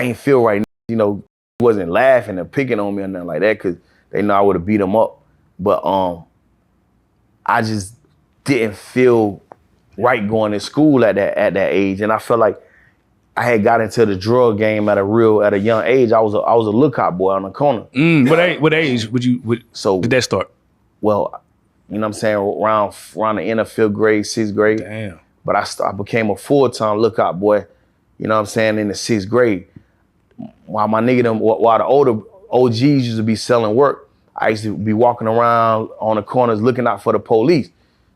ain't feel right. You know, wasn't laughing or picking on me or nothing like that because they know I would have beat them up. But I just didn't feel right going to school at that age, and I felt like I had got into the drug game at a young age. I was a lookout boy on the corner. What age did that start? Well, you know what I'm saying, around the end of 5th grade, 6th grade. Damn. But I became a full-time lookout boy, you know what I'm saying, in the 6th grade. While the older OGs used to be selling work, I used to be walking around on the corners looking out for the police.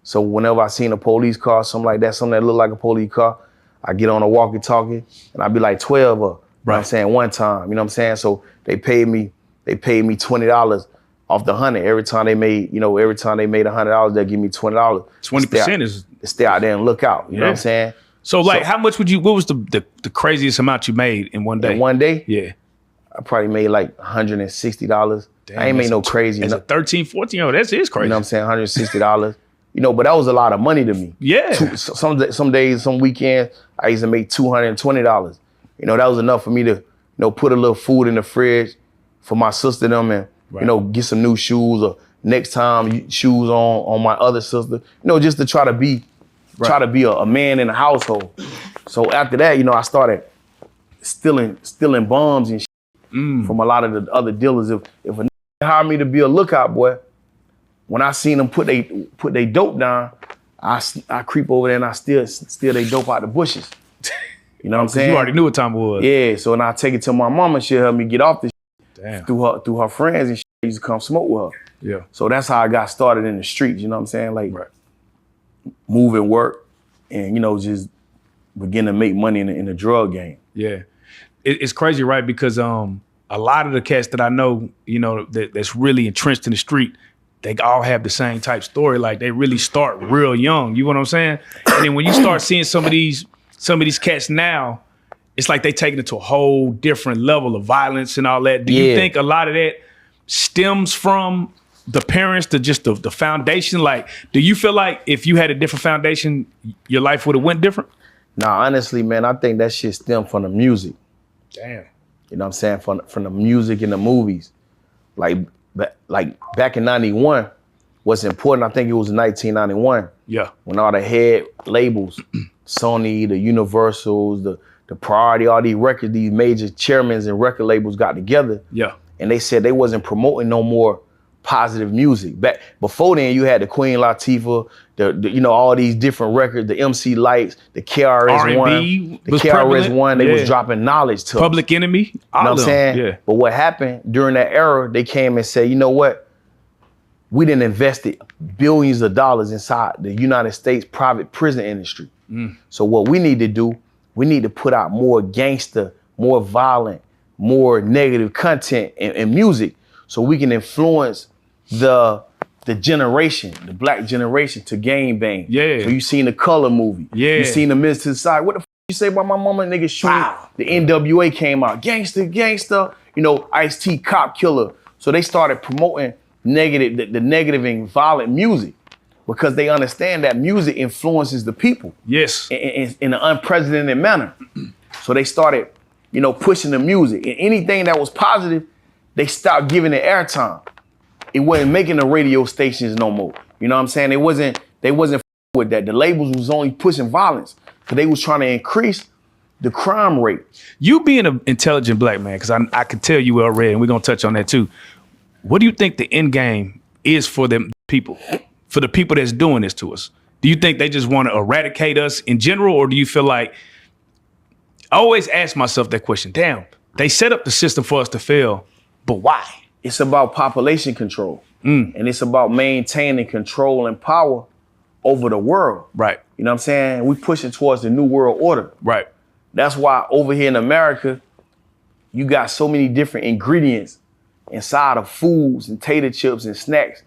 So whenever I seen a police car, something that looked like a police car, I get on a walkie-talkie and I'd be like 12 you know what I'm saying, one time, you know what I'm saying? So they paid me $20 off the 100 every time they made $100, they'd give me $20. 20% is stay out there and look out, you know what I'm saying? So like, how much would you? What was the craziest amount you made in one day? In one day? Yeah, I probably made like $160. I ain't made no crazy. As a 13, 14 year old, that is crazy. You know what I'm saying? $160. You know, but that was a lot of money to me. Yeah. Some days, some weekends, I used to make $220. You know, that was enough for me to, you know, put a little food in the fridge for my sister and them, and you know, get some new shoes, or next time shoes on my other sister. You know, just to try to be a man in the household. So after that, you know, I started stealing bombs and shit from a lot of the other dealers. If a nigga hired me to be a lookout boy, when I seen them put they dope down, I creep over there and I steal they dope out the bushes. You know what I'm saying? You already knew what time it was. Yeah, so when I take it to my mama, she'll help me get off this Damn. through her friends, and she used to come smoke with her. Yeah. So that's how I got started in the streets, you know what I'm saying? Like moving work and, you know, just begin to make money in the drug game. Yeah. It's crazy, right? Because a lot of the cats that I know, you know, that's really entrenched in the street, they all have the same type story. Like they really start real young. You know what I'm saying? And then when you start seeing some of these cats now, it's like they taking it to a whole different level of violence and all that. Do you think a lot of that stems from the parents, to just the foundation? Like, do you feel like if you had a different foundation, your life would have went different? Nah, honestly, man, I think that shit stemmed from the music. Damn. You know what I'm saying? From the music and the movies. Like back in 91, what's important, I think it was 1991. Yeah. When all the head labels, Sony, the Universals, the Priority, all these records, these major chairmen and record labels got together. Yeah. And they said they wasn't promoting no more positive music. Back before then, you had the Queen Latifah, the you know, all these different records, the MC Lights, the KRS-One, the KRS-One. They was dropping knowledge to Public Enemy. You know what I'm saying? Yeah. But what happened during that era? They came and said, you know what? We done invested billions of dollars inside the United States private prison industry. So what we need to do, we need to put out more gangster, more violent, more negative content and music, so we can influence the generation, the black generation, to gang bang. Yeah. So you seen the Color movie. Yeah. You seen the Miss to the Side. What the f you say about my mama? Nigga shooting. The NWA came out. Gangster. You know, Ice-T, Cop Killer. So they started promoting the negative and violent music, because they understand that music influences the people. Yes. In an unprecedented manner. So they started, you know, pushing the music. And anything that was positive, they stopped giving it airtime. It wasn't making the radio stations no more. You know what I'm saying? They wasn't with that. The labels was only pushing violence, because they was trying to increase the crime rate. You being an intelligent black man, because I can tell you well read, and we're gonna touch on that too. What do you think the end game is for them people? For the people that's doing this to us? Do you think they just want to eradicate us in general, or do you feel like, I always ask myself that question, damn, they set up the system for us to fail, but why? It's about population control. And it's about maintaining control and power over the world. Right. You know what I'm saying? We pushing towards the new world order. Right. That's why over here in America, you got so many different ingredients inside of foods and tater chips and snacks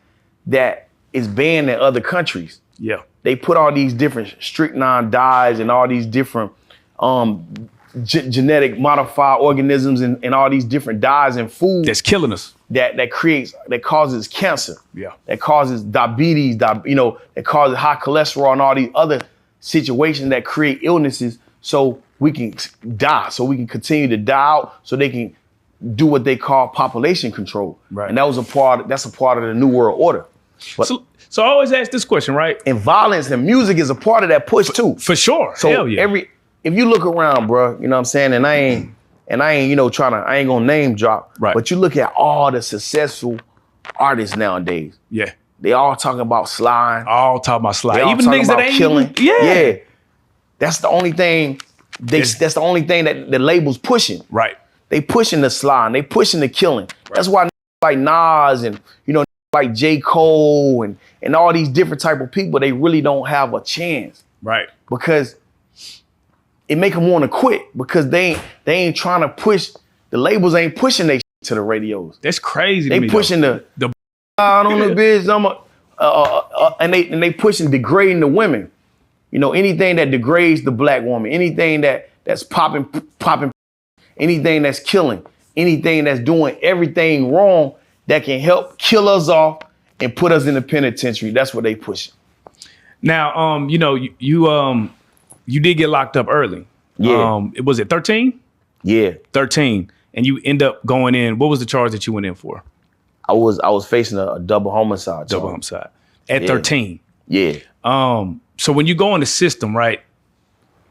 that is banned in other countries. Yeah. They put all these different strychnine dyes and all these different genetic modified organisms and all these different dyes in food. That's killing us. That causes cancer. Yeah. That causes diabetes, you know, that causes high cholesterol and all these other situations that create illnesses, so we can die, so we can continue to die out, so they can do what they call population control. Right. And that's a part of the new world order. But, so I always ask this question, right? And violence and music is a part of that push too. For sure. So hell yeah. If you look around, bro, you know what I'm saying, and I ain't, you know, I ain't gonna name drop, right? But you look at all the successful artists nowadays. Yeah. They all talking about slime. All talking about slime. Even niggas that ain't killing. Yeah. That's the only thing. That's the only thing that the label's pushing. Right. They pushing the slime. They pushing the killing. Right. That's why like Nas and, you know, like J. Cole and all these different type of people, they really don't have a chance. Right. Because it make them want to quit, because they ain't trying to push, the labels ain't pushing they to the radios. That's crazy. They pushing the out on the bitch. And they pushing degrading the women. anything that degrades the black woman, anything that's popping, anything that's killing, anything that's doing everything wrong that can help kill us off and put us in the penitentiary. That's what they pushing. Now, you did get locked up early. Yeah. Was it 13? Yeah. 13. And you end up going in. What was the charge that you went in for? I was facing a double homicide. Double homicide. At 13. Yeah. So when you go in the system, right,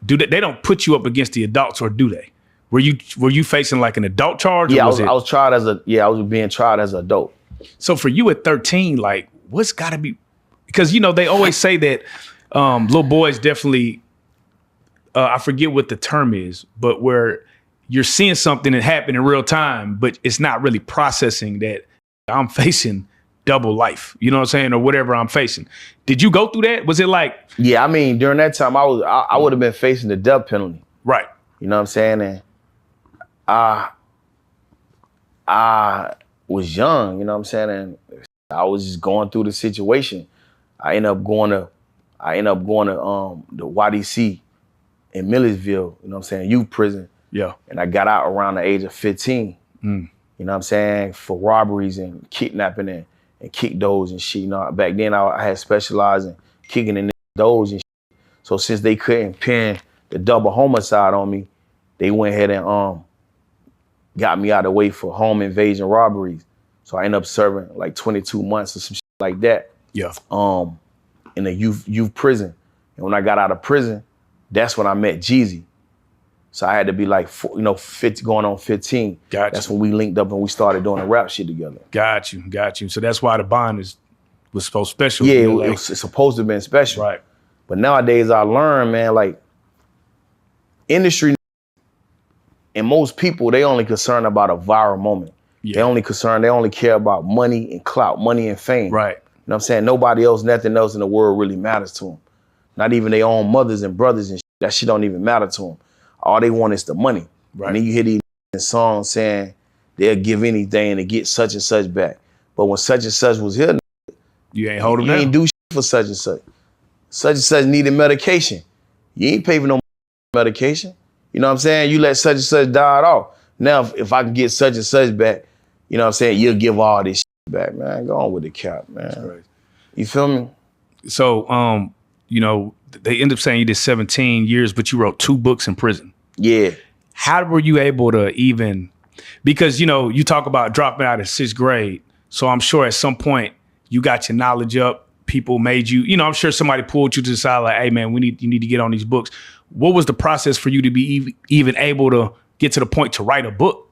they don't put you up against the adults, or do they? Were you facing like an adult charge? Yeah, or I was tried as I was being tried as an adult. So for you at 13, like, what's got to be, because they always say that little boys definitely, I forget what the term is, but where you're seeing something that happened in real time, but it's not really processing that I'm facing double life, you know what I'm saying, or whatever I'm facing. Did you go through that? Was it like? Yeah, I mean, during that time, I would have been facing the death penalty. Right. You know what I'm saying? And I was young, you know what I'm saying? And I was just going through the situation. I ended up going to the YDC in Millersville, you know what I'm saying, youth prison. Yeah. And I got out around the age of 15. You know what I'm saying? For robberies and kidnapping and kick those and shit. Back then I had specialized in kicking in those and shit. So since they couldn't pin the double homicide on me, they went ahead and got me out of the way for home invasion robberies. So I ended up serving like 22 months or some shit like that. Yeah. In a youth prison. And when I got out of prison, that's when I met Jeezy. So I had to be like, 50, going on 15. Gotcha. That's when we linked up and we started doing the rap shit together. Got you. So that's why the bond was so special. Yeah, it's supposed to have been special. Right. But nowadays I learned, man, like industry and most people, they only concerned about a viral moment. Yeah. They only care about money and clout, money and fame. Right. You know what I'm saying? Nothing else in the world really matters to them. Not even their own mothers and brothers and shit. That shit don't even matter to them. All they want is the money. Right. And then you hear these songs saying they'll give anything to get such and such back. But when such and such was here, you ain't hold them down. You ain't do shit for such and such. Such and such needed medication. You ain't pay for no medication. You know what I'm saying? You let such and such die off. Now, if I can get such and such back, you know what I'm saying, you'll give all this shit back, man. Go on with the cap, man. Right. You feel me? So, they end up saying you did 17 years, but you wrote 2 books in prison. Yeah. How were you able to even, because, you talk about dropping out of 6th grade. So I'm sure at some point you got your knowledge up. People made you, I'm sure somebody pulled you to the side like, hey man, you need to get on these books. What was the process for you to be even able to get to the point to write a book?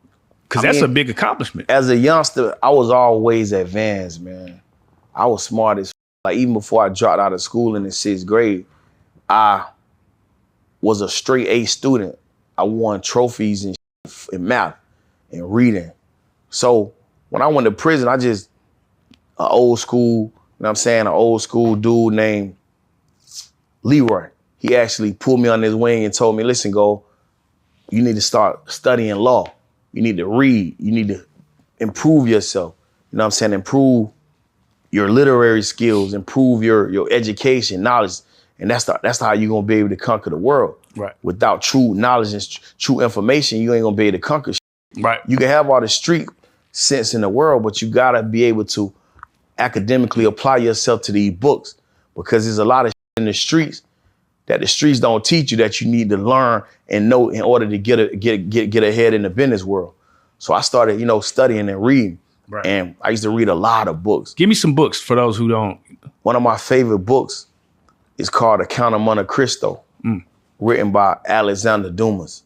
Because that's a big accomplishment. As a youngster, I was always advanced, man. I was smart as like even before I dropped out of school in the 6th grade, I was a straight A student. I won trophies in math and reading. So when I went to prison, an old school dude named Leroy. He actually pulled me on his wing and told me, listen, you need to start studying law. You need to read. You need to improve yourself. You know what I'm saying? Improve your literary skills, improve your education, knowledge. And that's how you're gonna be able to conquer the world. Right. Without true knowledge and true information, you ain't gonna be able to conquer shit. Right. You can have all the street sense in the world, but you gotta be able to academically apply yourself to these books, because there's a lot of shit in the streets that the streets don't teach you that you need to learn and know in order to get ahead in the business world. So I started, studying and reading. Right. And I used to read a lot of books. Give me some books for those who don't. One of my favorite books is called Account of Monte Cristo, written by Alexander Dumas.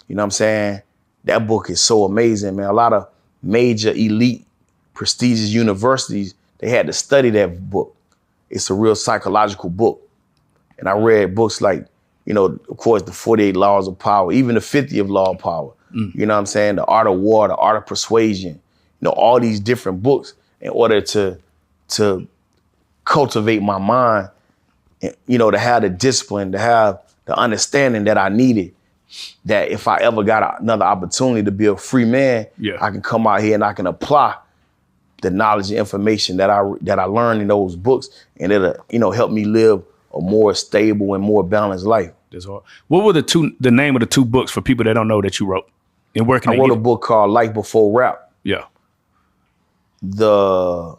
You know what I'm saying? That book is so amazing, man. A lot of major elite prestigious universities, they had to study that book. It's a real psychological book. And I read books like, of course, the 48 Laws of Power, even the 50th Law of Power. You know what I'm saying? The Art of War, the Art of Persuasion, all these different books in order to cultivate my mind, to have the discipline, to have the understanding that I needed, that if I ever got another opportunity to be a free man, I can come out here and I can apply the knowledge and information that I learned in those books, and it'll, help me live more stable and more balanced life. That's hard. What were the name of the 2 books for people that don't know that you wrote? And where can I wrote a book called Life Before Rap. Yeah. The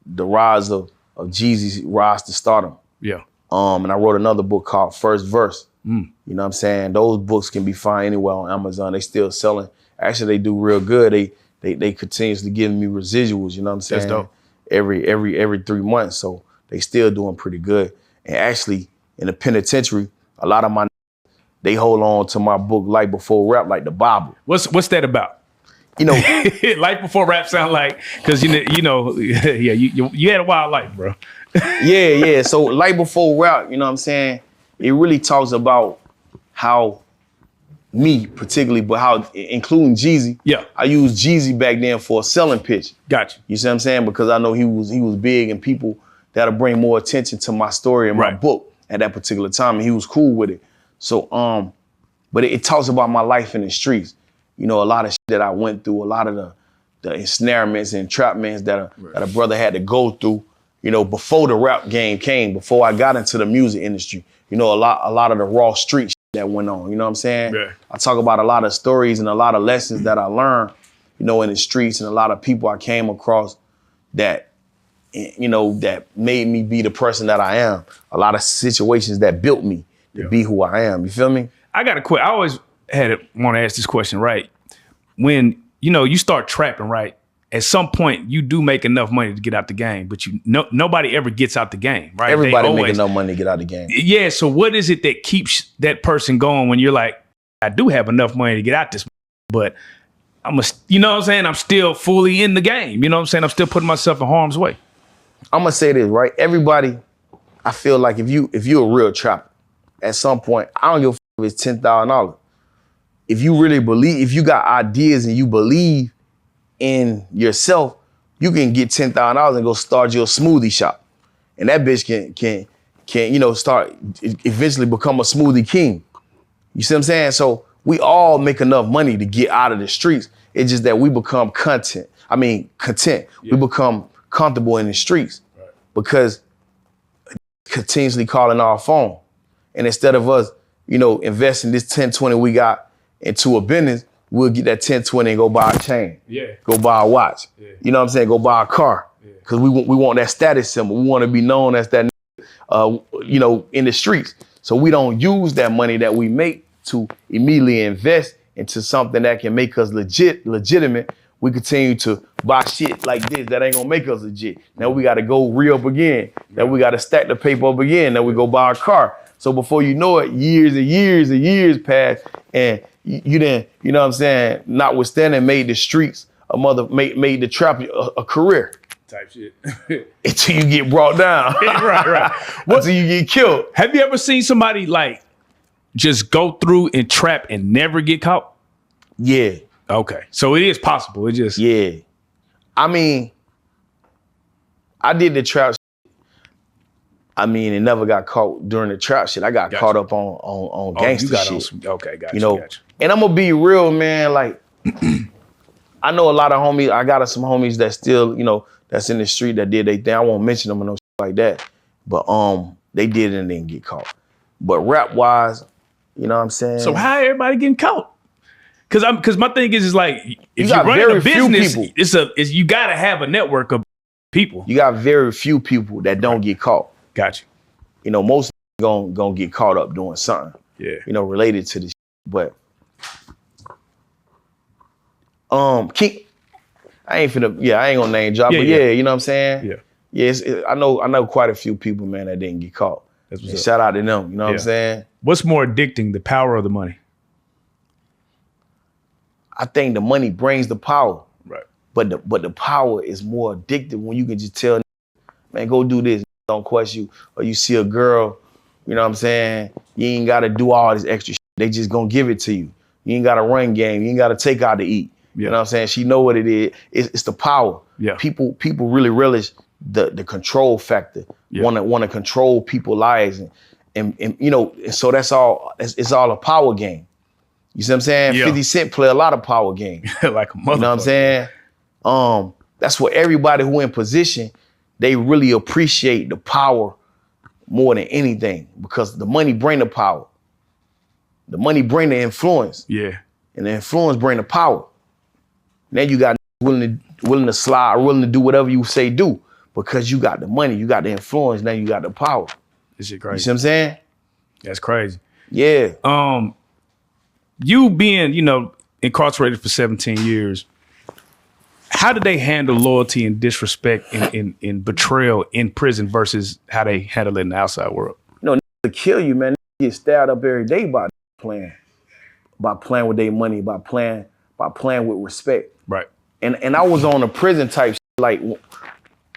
rise of Jeezy's rise to stardom. Yeah. And I wrote another book called First Verse. You know what I'm saying? Those books can be found anywhere on Amazon. They still selling. Actually, they do real good. They continuously giving me residuals, you know what I'm saying? That's dope. Every 3 months. So they still doing pretty good. And actually, in the penitentiary, a lot of my they hold on to my book Life Before Rap like the Bible. What's that about? You know, Life Before Rap sound like, because you know, yeah, you had a wild life, bro. yeah. So Life Before Rap, you know what I'm saying? It really talks about how me particularly, but how including Jeezy. Yeah. I used Jeezy back then for a selling pitch. Gotcha. You see what I'm saying? Because I know he was big and people that'll bring more attention to my story and my book at that particular time. And he was cool with it. So, but it talks about my life in the streets. You know, a lot of shit that I went through, a lot of the ensnarements and entrapments that a brother had to go through, you know, before the rap game came, before I got into the music industry. You know, a lot of the raw street shit that went on, you know what I'm saying? Yeah. I talk about a lot of stories and a lot of lessons that I learned, you know, in the streets, and a lot of people I came across that, you know, that made me be the person that I am. A lot of situations that built me to be who I am. You feel me? I got a question. I always want to ask this question, right? When, you know, you start trapping, right? At some point, you do make enough money to get out the game, but nobody ever gets out the game, right? Everybody make enough money to get out the game. Yeah, so what is it that keeps that person going when you're like, I do have enough money to get out this, but you know what I'm saying? I'm still fully in the game. You know what I'm saying? I'm still putting myself in harm's way. I'm gonna say this, right? Everybody, I feel like if you're a real trapper, at some point, I don't give a fuck if it's $10,000. If you really believe, if you got ideas and you believe in yourself, you can get $10,000 and go start your smoothie shop. And that bitch can you know, start eventually become a smoothie king. You see what I'm saying? So we all make enough money to get out of the streets. It's just that we become content. Yeah. We become comfortable in the streets because continuously calling our phone. And instead of us, you know, investing this 10, 20 we got into a business, we'll get that 10, 20 and go buy a chain. Yeah. Go buy a watch. Yeah. You know what I'm saying? Go buy a car. Because we want that status symbol. We want to be known as that, you know, in the streets. So we don't use that money that we make to immediately invest into something that can make us legitimate. We continue to buy shit like this that ain't gonna make us legit. Now we gotta go re-up again. Now we gotta stack the paper up again. Now we go buy a car. So before you know it, years and years and years pass, and you didn't, you know what I'm saying, notwithstanding made the streets made the trap a career. Type shit. Until you get brought down. right. Until you get killed. Have you ever seen somebody like just go through and trap and never get caught? Yeah. Okay. So it is possible. It just. Yeah. I mean, I did the trap shit. I mean, it never got caught during the trap shit. I got caught up on gangster shit. Okay, gotcha. You know, and I'm gonna be real, man. Like, I know a lot of homies. I got some homies that still, you know, that's in the street that did their thing. I won't mention them or no shit like that. But they did and didn't get caught. But rap wise, you know what I'm saying? So how everybody getting caught? Because my thing is like, if you're running a business, you gotta have a network of people. You got very few people that don't get caught. Gotcha. You know, most gonna get caught up doing something. Yeah. You know, related to this. But I ain't gonna name drop, but you know what I'm saying? Yeah. Yeah, I know quite a few people, man, that didn't get caught. And shout out to them, you know what I'm saying? What's more addicting, the power or the money? I think the money brings the power. Right. But the power is more addictive when you can just tell, man, go do this, don't question you. Or you see a girl, you know what I'm saying? You ain't gotta do all this extra shit. They just gonna give it to you. You ain't gotta run game. You ain't gotta take out to eat. You know what I'm saying? She know what it is. It's the power. Yeah. People really relish the control factor. Want to control people's lives and you know, so that's all. It's all a power game. You see what I'm saying? Yeah. 50 Cent play a lot of power game. Like a motherfucker. You know what I'm saying? That's what everybody who in position, they really appreciate the power more than anything because the money bring the power. The money bring the influence. Yeah. And the influence bring the power. Now you got willing to slide, willing to do whatever you say do because you got the money, you got the influence, now you got the power. This shit crazy. You see what I'm saying? That's crazy. Yeah. You being, incarcerated for 17 years, how did they handle loyalty and disrespect and betrayal in prison versus how they handle it in the outside world? To kill you, man, get stabbed up every day by playing with their money, by playing with respect. Right. And I was on a prison type shit, like,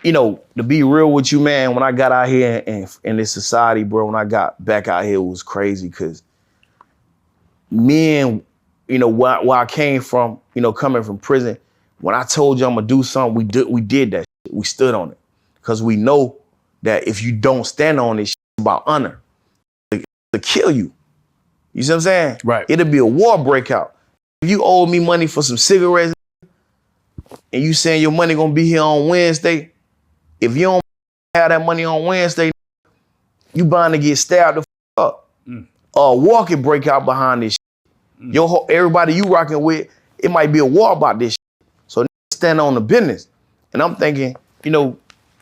to be real with you, man, when I got out here in this society, bro, when I got back out here, it was crazy because men, where I came from, coming from prison, when I told you I'm gonna do something, we did that shit. We stood on it. Because we know that if you don't stand on this shit, it's about honor. To kill you. You see what I'm saying? Right. It'll be a war breakout. If you owe me money for some cigarettes and you saying your money gonna be here on Wednesday, if you don't have that money on Wednesday, you bound to get stabbed the up. A war can break out behind this shit. Everybody you rocking with, it might be a war about this shit. So stand on the business. And I'm thinking,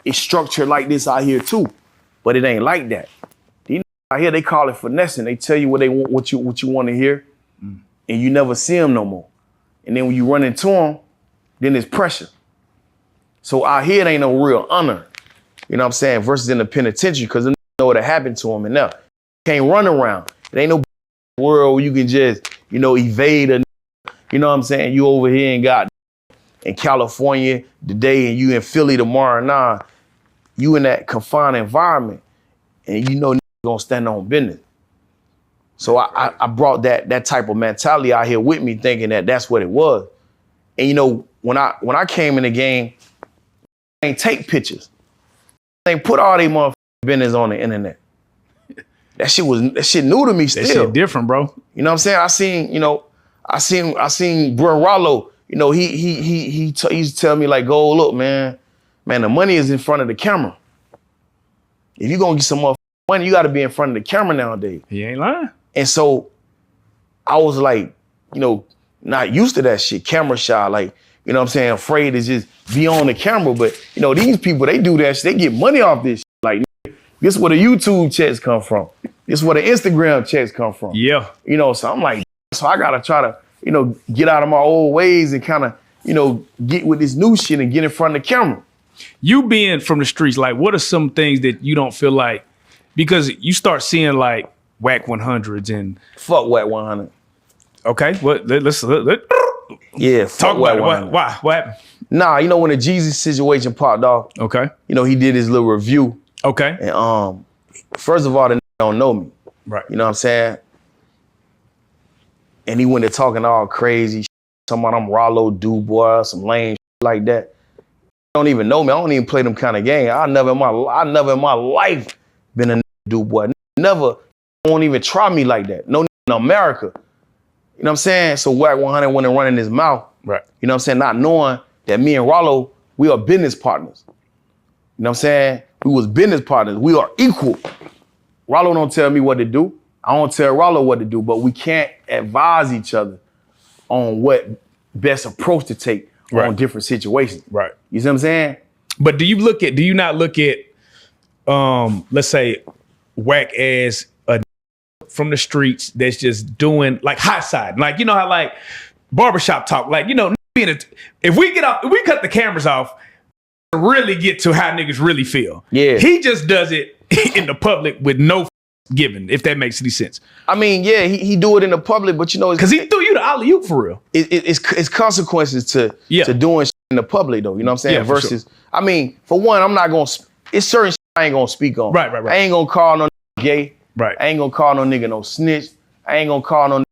it's structured like this out here too, but it ain't like that. Out here they call it finessing. They tell you what they want, what you want to hear, and you never see them no more. And then when you run into them, then it's pressure. So out here it ain't no real honor. You know what I'm saying? Versus in the penitentiary, because they know what happened to them. And now you can't run around. It ain't no world where you can just, evade a. You know what I'm saying? You over here and got in California today, and you in Philly tomorrow. Nah, you in that confined environment, and gonna stand on business. So I brought that type of mentality out here with me, thinking that that's what it was. And when I came in the game, I ain't take pictures. They ain't put all they motherfucking business on the internet. That shit new to me still. That shit different, bro. You know what I'm saying? I seen bro Rollo. He used to tell me like, "Go look, man, the money is in front of the camera. If you gonna get some motherfucking money, you got to be in front of the camera nowadays." He ain't lying. And so I was like, not used to that shit, camera shy, like, afraid to just be on the camera. But, these people, they do that shit. They get money off this shit. Like, this is where the YouTube checks come from. This is where the Instagram checks come from. Yeah. So I'm like, so I got to try to, get out of my old ways and kind of, get with this new shit and get in front of the camera. You being from the streets, like, what are some things that you don't feel like, because you start seeing like whack 100s and fuck whack 100. Okay, what? Let's yeah. Talk about it. Why? What happened? Nah, when the Jeezy situation popped off. Okay. He did his little review. Okay. And first of all, the don't know me. Right. You know what I'm saying? And he went to talking all crazy shit, talking about I'm Rollo Dubois, some lame shit like that. Don't even know me. I don't even play them kind of game. I never in my life been a Dubois. Never won't even try me like that. No in America. You know what I'm saying? So Whack 100 went and running his mouth. Right. You know what I'm saying? Not knowing that me and Rollo, we are business partners. You know what I'm saying? We was business partners. We are equal. Rollo don't tell me what to do. I don't tell Rollo what to do, but we can't advise each other on what best approach to take on different situations. Right. You see what I'm saying? But do you not look at, let's say, Whack as a from the streets that's just doing like hot side, like how like barbershop talk, like if we cut the cameras off, really get to how niggas really feel. Yeah, he just does it in the public with no given, if that makes any sense. I mean, yeah, he do it in the public, but because he threw you the alley-oop for real. It's consequences to doing shit in the public though. You know what I'm saying? Yeah, versus, sure. I mean, for one, I'm not gonna. It's certain shit I ain't gonna speak on. Right. I ain't gonna call no gay. Right. I ain't gonna call no nigga no snitch. I ain't gonna call no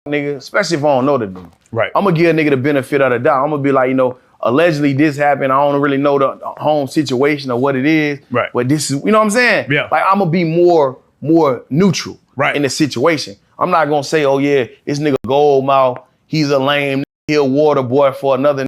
nigga, especially if I don't know the dude. Right. I'm gonna give a nigga the benefit of the doubt. I'm gonna be like, allegedly this happened. I don't really know the home situation or what it is. Right. But this is, you know what I'm saying? Yeah. Like I'm gonna be more neutral in the situation. I'm not gonna say, oh yeah, this nigga GoldMouf, he's a lame, he a water boy for another nigga.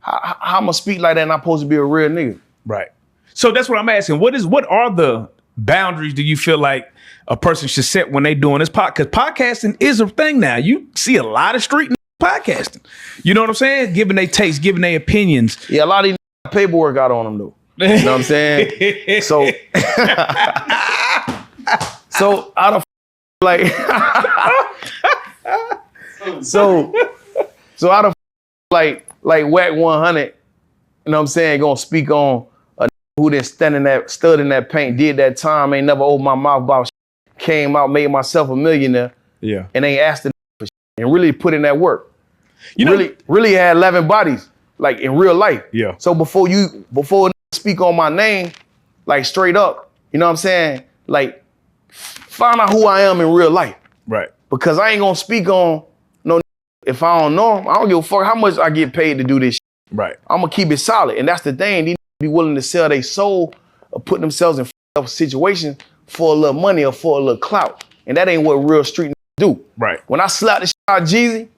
How I'm gonna speak like that and I'm supposed to be a real nigga? Right. So that's what I'm asking. What are boundaries do you feel like a person should set when they doing this podcast? Because podcasting is a thing now. You see a lot of street podcasting. You know what I'm saying? Giving their takes, giving their opinions. Yeah, a lot of these paperwork out on them though. You know what I'm saying? So, so out of like, so out of like Whack 100, you know what I'm saying? Gonna speak on a who done stood in that paint, did that time, ain't never opened my mouth about shit, came out, made myself a millionaire. Yeah. And ain't asked for shit, and really put in that work. You know, really had 11 bodies, like in real life. Yeah. So before speak on my name, like straight up, you know what I'm saying? Like, find out who I am in real life. Right. Because I ain't gonna speak on no if I don't know them. I don't give a fuck how much I get paid to do this shit. Right. I'm gonna keep it solid. And that's the thing. These be willing to sell their soul or put themselves in a situation for a little money or for a little clout. And that ain't what real street do. Right. When I slapped the shit out of Jeezy,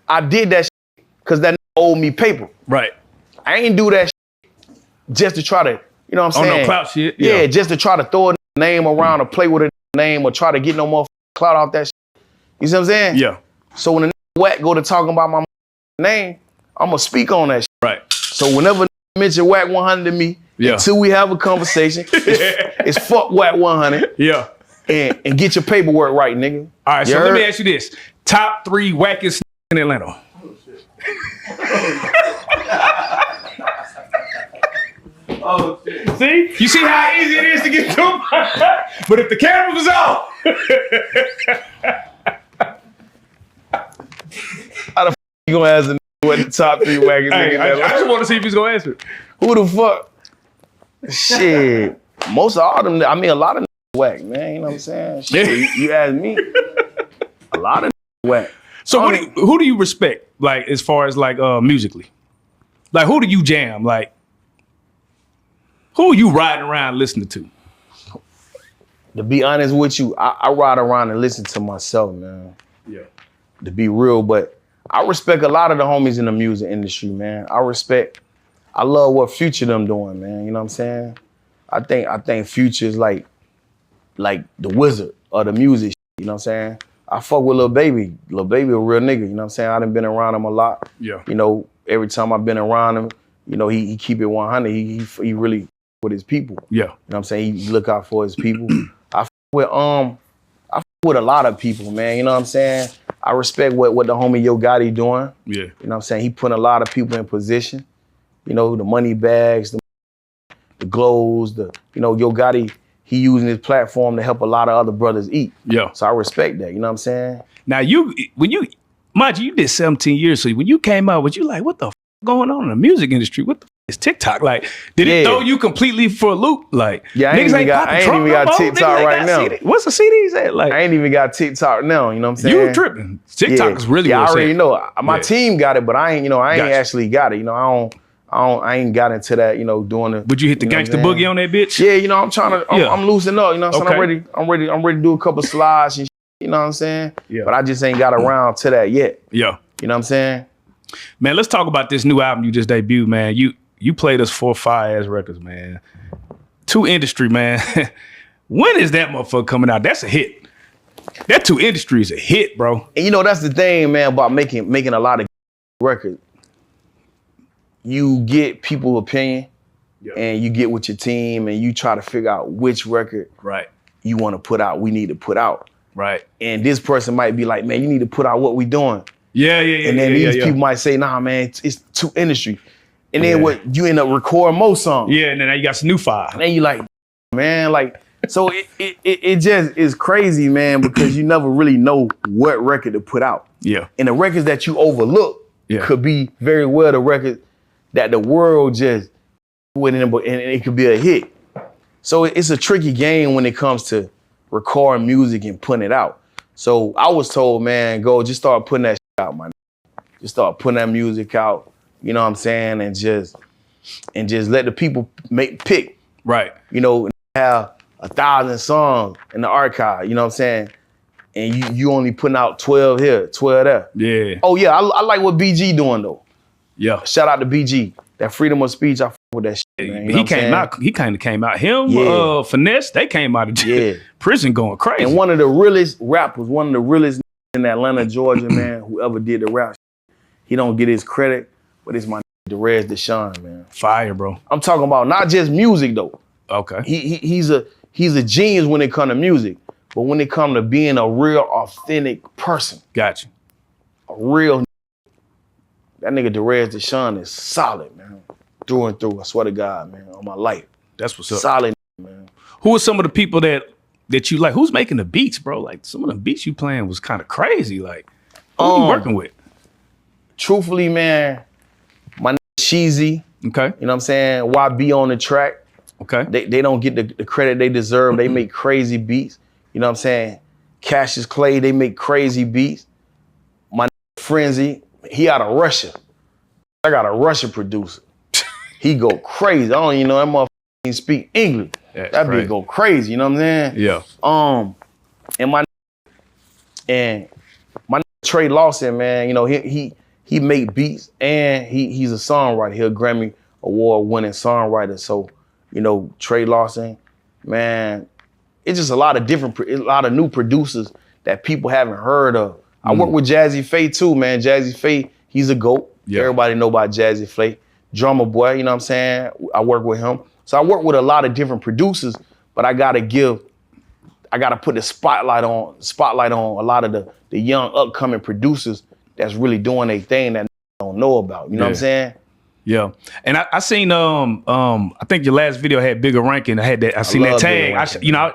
I did that shit because that owed me paper. Right. I ain't do that shit just to try to, you know what I'm saying? On no clout shit. Yeah, just to try to throw a name around or play with a name or try to get no more clout out that shit. You see what I'm saying? Yeah. So when the Whack go to talking about my name, I'm going to speak on that shit. Right. So whenever mention Whack 100 to me, until we have a conversation, it's fuck Whack 100. Yeah. And get your paperwork right, nigga. All right, so let me ask you this. Top 3 wackest in Atlanta. Oh, shit. Oh, shit. See? You see how easy it is to get through? But if the camera was off. How the f you gonna ask a nigga what the top 3 wackest hey, niggas I just want to see if he's gonna answer. Who the fuck? Shit. Most of all them, I mean, a lot of whack, man. You know what I'm saying? Shit, you ask me. A lot of whack. So who do you respect, like, as far as, like, musically? Like, who do you jam? Like, who are you riding around listening to? To be honest with you, I ride around and listen to myself, man. Yeah. To be real, but I respect a lot of the homies in the music industry, man. I love what Future them doing, man. You know what I'm saying? I think Future is like the wizard of the music, you know what I'm saying? I fuck with Lil Baby. Lil Baby a real nigga, you know what I'm saying? I done been around him a lot. Yeah. You know, every time I've been around him, you know, he keep it 100. He really with his people. Yeah. You know what I'm saying? He look out for his people. I fuck with a lot of people, man. You know what I'm saying? I respect what the homie Yo Gotti doing. Yeah. You know what I'm saying? He putting a lot of people in position. You know, the money bags, the glows, you know, Yo Gotti, he using his platform to help a lot of other brothers eat. Yeah. So I respect that, you know what I'm saying? Now mind you did 17 years, so when you came out, was you like, what the f going on in the music industry? What the f is TikTok? Like, did it throw you completely for a loop? Like, yeah, I ain't even got TikTok right now. What's the CDs at? Like, I ain't even got TikTok now, you know what I'm saying? You tripping. TikTok is really I already know. My team got it, but I ain't actually got it. You know, I ain't got into that, you know, doing it. Would you hit the gangster boogie on that bitch? Yeah, you know, I'm loosening up, you know what I'm saying? I'm ready to do a couple slides and shit, you know what I'm saying? Yeah. But I just ain't got around to that yet. Yeah. You know what I'm saying? Man, let's talk about this new album you just debuted, man. You played us 4 fire-ass records, man. 2 Industry, man. When is that motherfucker coming out? That's a hit. That 2 Industry is a hit, bro. And you know, that's the thing, man, about making a lot of records. You get people's opinion, and you get with your team, and you try to figure out which record you want to put out, we need to put out. Right. And this person might be like, man, you need to put out what we doing. Yeah. And then these people might say, nah, man, it's 2 Industry. And then what you end up recording more songs. Yeah, and then now you got some new fire. And then you like, man, like, so it just is crazy, man, because you never really know what record to put out. Yeah. And the records that you overlook could be very well the record that the world just went in, and it could be a hit. So it's a tricky game when it comes to recording music and putting it out. So I was told, man, go just start putting that shit out, man. Just start putting that music out, you know what I'm saying, and just let the people pick. Right. You know, have 1,000 songs in the archive, you know what I'm saying? And you only putting out 12 here, 12 there. Yeah. Oh yeah, I like what BG doing though. Yeah. Shout out to BG. That freedom of speech, I with that shit, man. He came out. He kind of came out. Him, Finesse, they came out of prison going crazy. And one of the realest rappers, one of the realest in Atlanta, Georgia, man, whoever did the rap, he don't get his credit, but it's my Derez Deshawn, man. Fire, bro. I'm talking about not just music though. Okay. He's a genius when it comes to music, but when it comes to being a real authentic person. Gotcha. A real that nigga Derez Deshawn is solid, man. Through and through. I swear to God, man, on my life. That's what's up. Solid, man. Who are some of the people that you like? Who's making the beats, bro? Like some of the beats you playing was kind of crazy. Like, who you working with? Truthfully, man, my nigga Jeezy. Okay. You know what I'm saying? YB on the track. Okay. They don't get the credit they deserve. They make crazy beats. You know what I'm saying? Cassius Clay, they make crazy beats. My Frenzy, he out of Russia. I got a Russian producer. He go crazy. I don't even know that motherfucker speak English. That bitch go crazy, you know what I'm saying? Yeah. And my Trey Lawson, man, you know, he make beats and he's a songwriter. He's a Grammy Award winning songwriter. So, you know, Trey Lawson, man, it's just a lot of new producers that people haven't heard of. I work with Jazzy Faye too, man. Jazzy Faye, he's a GOAT. Yeah. Everybody know about Jazzy Faye. Drummer boy, you know what I'm saying? I work with him. So I work with a lot of different producers, but I gotta put the spotlight on a lot of the young upcoming producers that's really doing their thing that don't know about. You know what I'm saying? Yeah. And I seen I think your last video had Bigger Rankin. I seen that tag.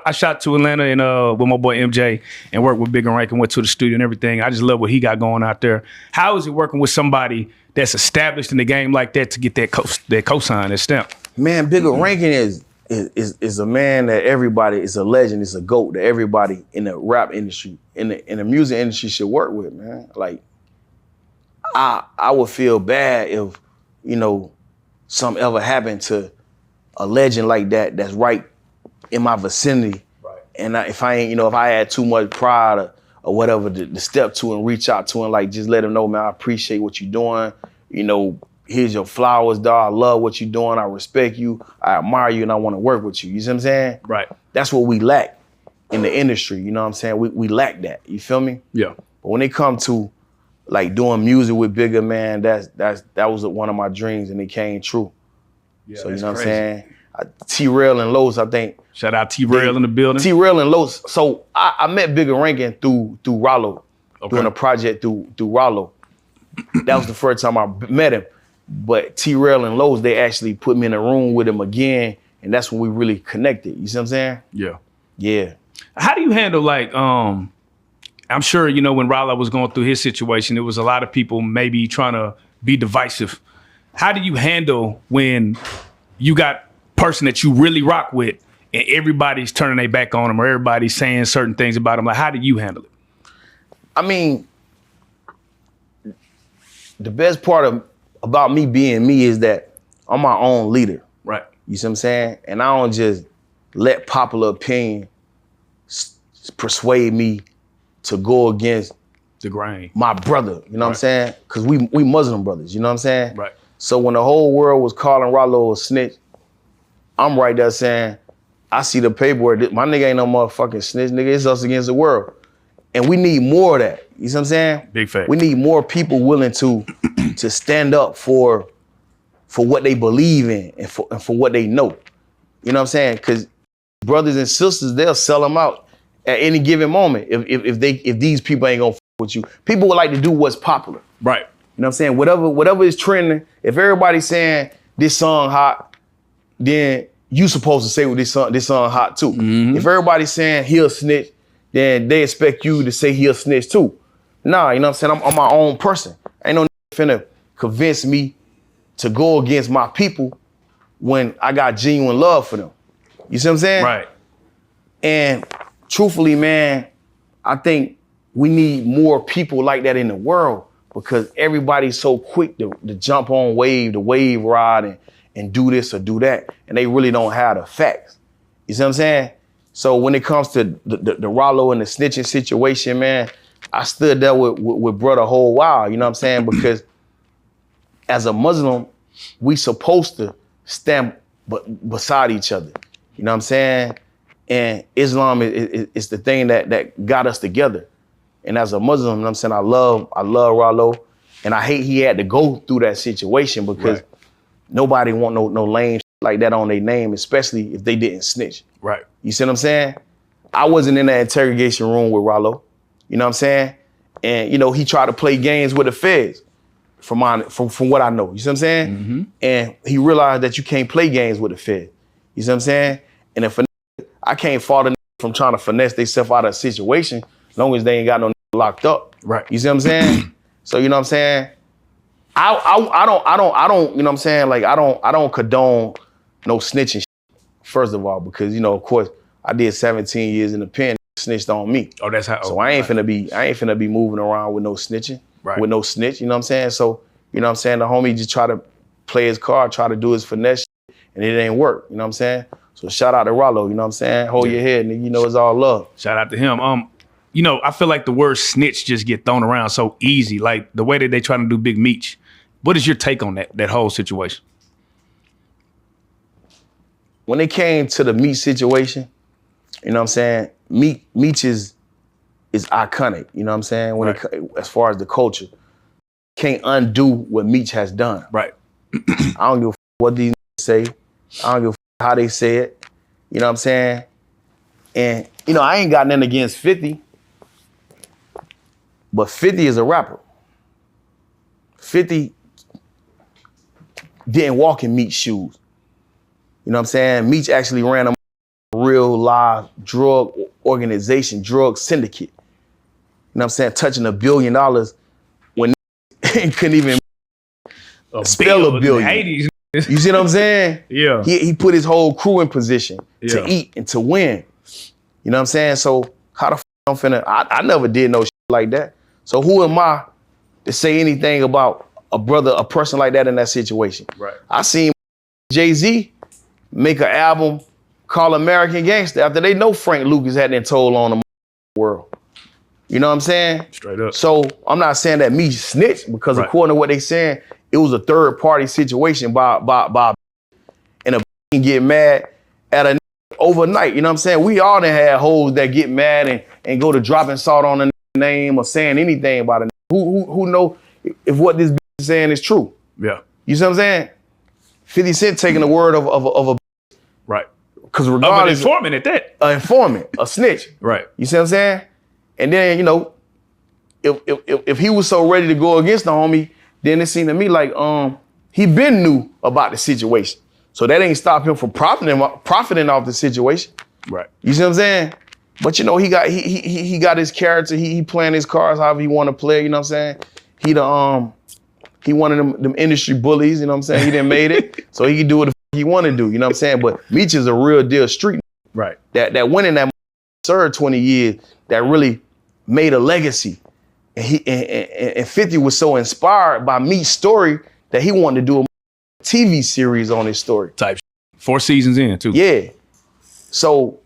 I shot to Atlanta and with my boy MJ and worked with Bigger Rankin, went to the studio and everything. I just love what he got going out there. How is it working with somebody that's established in the game like that to get that cosign, that stamp? Man, Bigger Rankin is a man that everybody is a legend, is a GOAT that everybody in the rap industry, in the music industry should work with, man. Like I would feel bad if, you know, something ever happened to a legend like that that's right in my vicinity. Right. And if I had too much pride or whatever to step to and reach out to him, like just let him know, man, I appreciate what you're doing. You know, here's your flowers, dog. I love what you're doing. I respect you. I admire you and I want to work with you. You see what I'm saying? Right. That's what we lack in the industry. You know what I'm saying? We lack that. You feel me? Yeah. But when it comes to like doing music with Bigger, man, that was one of my dreams and it came true. Yeah, so you know what I'm saying? T-Rail and Los, I think. Shout out T-Rail in the building. T-Rail and Los. So I met Bigger Rankin through Rollo, doing a project through Rollo. That was the first time I met him. But T-Rail and Los, they actually put me in a room with him again, and that's when we really connected. You see what I'm saying? Yeah. Yeah. How do you handle like I'm sure, you know, when Rollo was going through his situation, there was a lot of people maybe trying to be divisive. How do you handle when you got a person that you really rock with and everybody's turning their back on him or everybody's saying certain things about him? Like, how do you handle it? I mean, the best part about me being me is that I'm my own leader. Right. You see what I'm saying? And I don't just let popular opinion persuade me to go against the grain. My brother, you know what I'm saying? Because we Muslim brothers, you know what I'm saying? Right. So when the whole world was calling Rollo a snitch, I'm right there saying, I see the paperwork. My nigga ain't no motherfucking snitch, nigga. It's us against the world. And we need more of that. You see what I'm saying? Big fact. We need more people willing to stand up for what they believe in and for what they know. You know what I'm saying? Because brothers and sisters, they'll sell them out at any given moment if these people ain't gonna f with you. People would like to do what's popular. Right. You know what I'm saying? Whatever is trending, if everybody's saying this song hot, then you supposed to say well, this song hot too. Mm-hmm. If everybody's saying he a snitch, then they expect you to say he a snitch too. Nah, you know what I'm saying? I'm my own person. Ain't no finna convince me to go against my people when I got genuine love for them. You see what I'm saying? Right. And truthfully, man, I think we need more people like that in the world because everybody's so quick to jump on the wave ride and do this or do that. And they really don't have the facts. You see what I'm saying? So when it comes to the Rollo and the snitching situation, man, I stood there with brother a whole while, you know what I'm saying? Because as a Muslim, we supposed to stand beside each other. You know what I'm saying? And Islam is the thing that got us together. And as a Muslim, you know what I'm saying, I love Rollo, and I hate he had to go through that situation because nobody want no lame shit like that on their name, especially if they didn't snitch. Right. You see what I'm saying? I wasn't in that interrogation room with Rollo. You know what I'm saying? And, you know, he tried to play games with the feds from what I know. You see what I'm saying? Mm-hmm. And he realized that you can't play games with the feds. You see what I'm saying? And if I can't fault a from trying to finesse themselves out of a situation, as long as they ain't got no locked up. Right. You see what I'm saying? So, you know what I'm saying? I don't, you know what I'm saying? Like, I don't condone no snitching, first of all, because, you know, of course, I did 17 years in the pen, snitched on me. Oh, that's how. So I ain't finna be moving around with no snitching, with no snitch, you know what I'm saying? So, you know what I'm saying? The homie just try to play his card, try to do his finesse, and it ain't work, you know what I'm saying? So shout out to Rollo, you know what I'm saying? Hold your head, nigga, you know it's all love. Shout out to him. You know, I feel like the word snitch just get thrown around so easy, like the way that they try to do Big Meech. What is your take on that whole situation? When it came to the Meech situation, you know what I'm saying? Meech is iconic, you know what I'm saying? When as far as the culture, can't undo what Meech has done. Right. I don't give a what these say. I don't give a how they say it. You know what I'm saying? And, you know, I ain't got nothing against 50, but 50 is a rapper. 50 didn't walk in Meech's shoes. You know what I'm saying? Meech actually ran a real live drug organization, drug syndicate. You know what I'm saying? Touching $1 billion when couldn't even spell $1 billion. You see what I'm saying? Yeah. He put his whole crew in position to eat and to win. You know what I'm saying? So how the f I'm finna, I never did no shit like that. So who am I to say anything about a person like that in that situation? Right. I seen Jay-Z make an album called American Gangster after they know Frank Lucas had that toll on the world. You know what I'm saying? Straight up. So I'm not saying that me snitched because according to what they saying, it was a third party situation by and a can get mad at a overnight. You know what I'm saying? We all done had hoes that get mad and go to dropping salt on a name or saying anything about a who know if what this is saying is true. Yeah. You see what I'm saying? 50 Cent taking the word of a right. Because regardless, an informant at that. An informant, a snitch. Right. You see what I'm saying? And then, you know, if he was so ready to go against the homie, then it seemed to me like he been knew about the situation. So that ain't stop him from profiting off the situation. Right. You see what I'm saying? But you know, he got his character, he playing his cards however he want to play, you know what I'm saying? He one of them industry bullies, you know what I'm saying? He done made it, so he can do what the he want to do, you know what I'm saying? But Meech is a real deal street. Right. That went in that served 20 years, that really made a legacy. And 50 was so inspired by Meech's story that he wanted to do a TV series on his story. Type 4 seasons in, too. Yeah. So,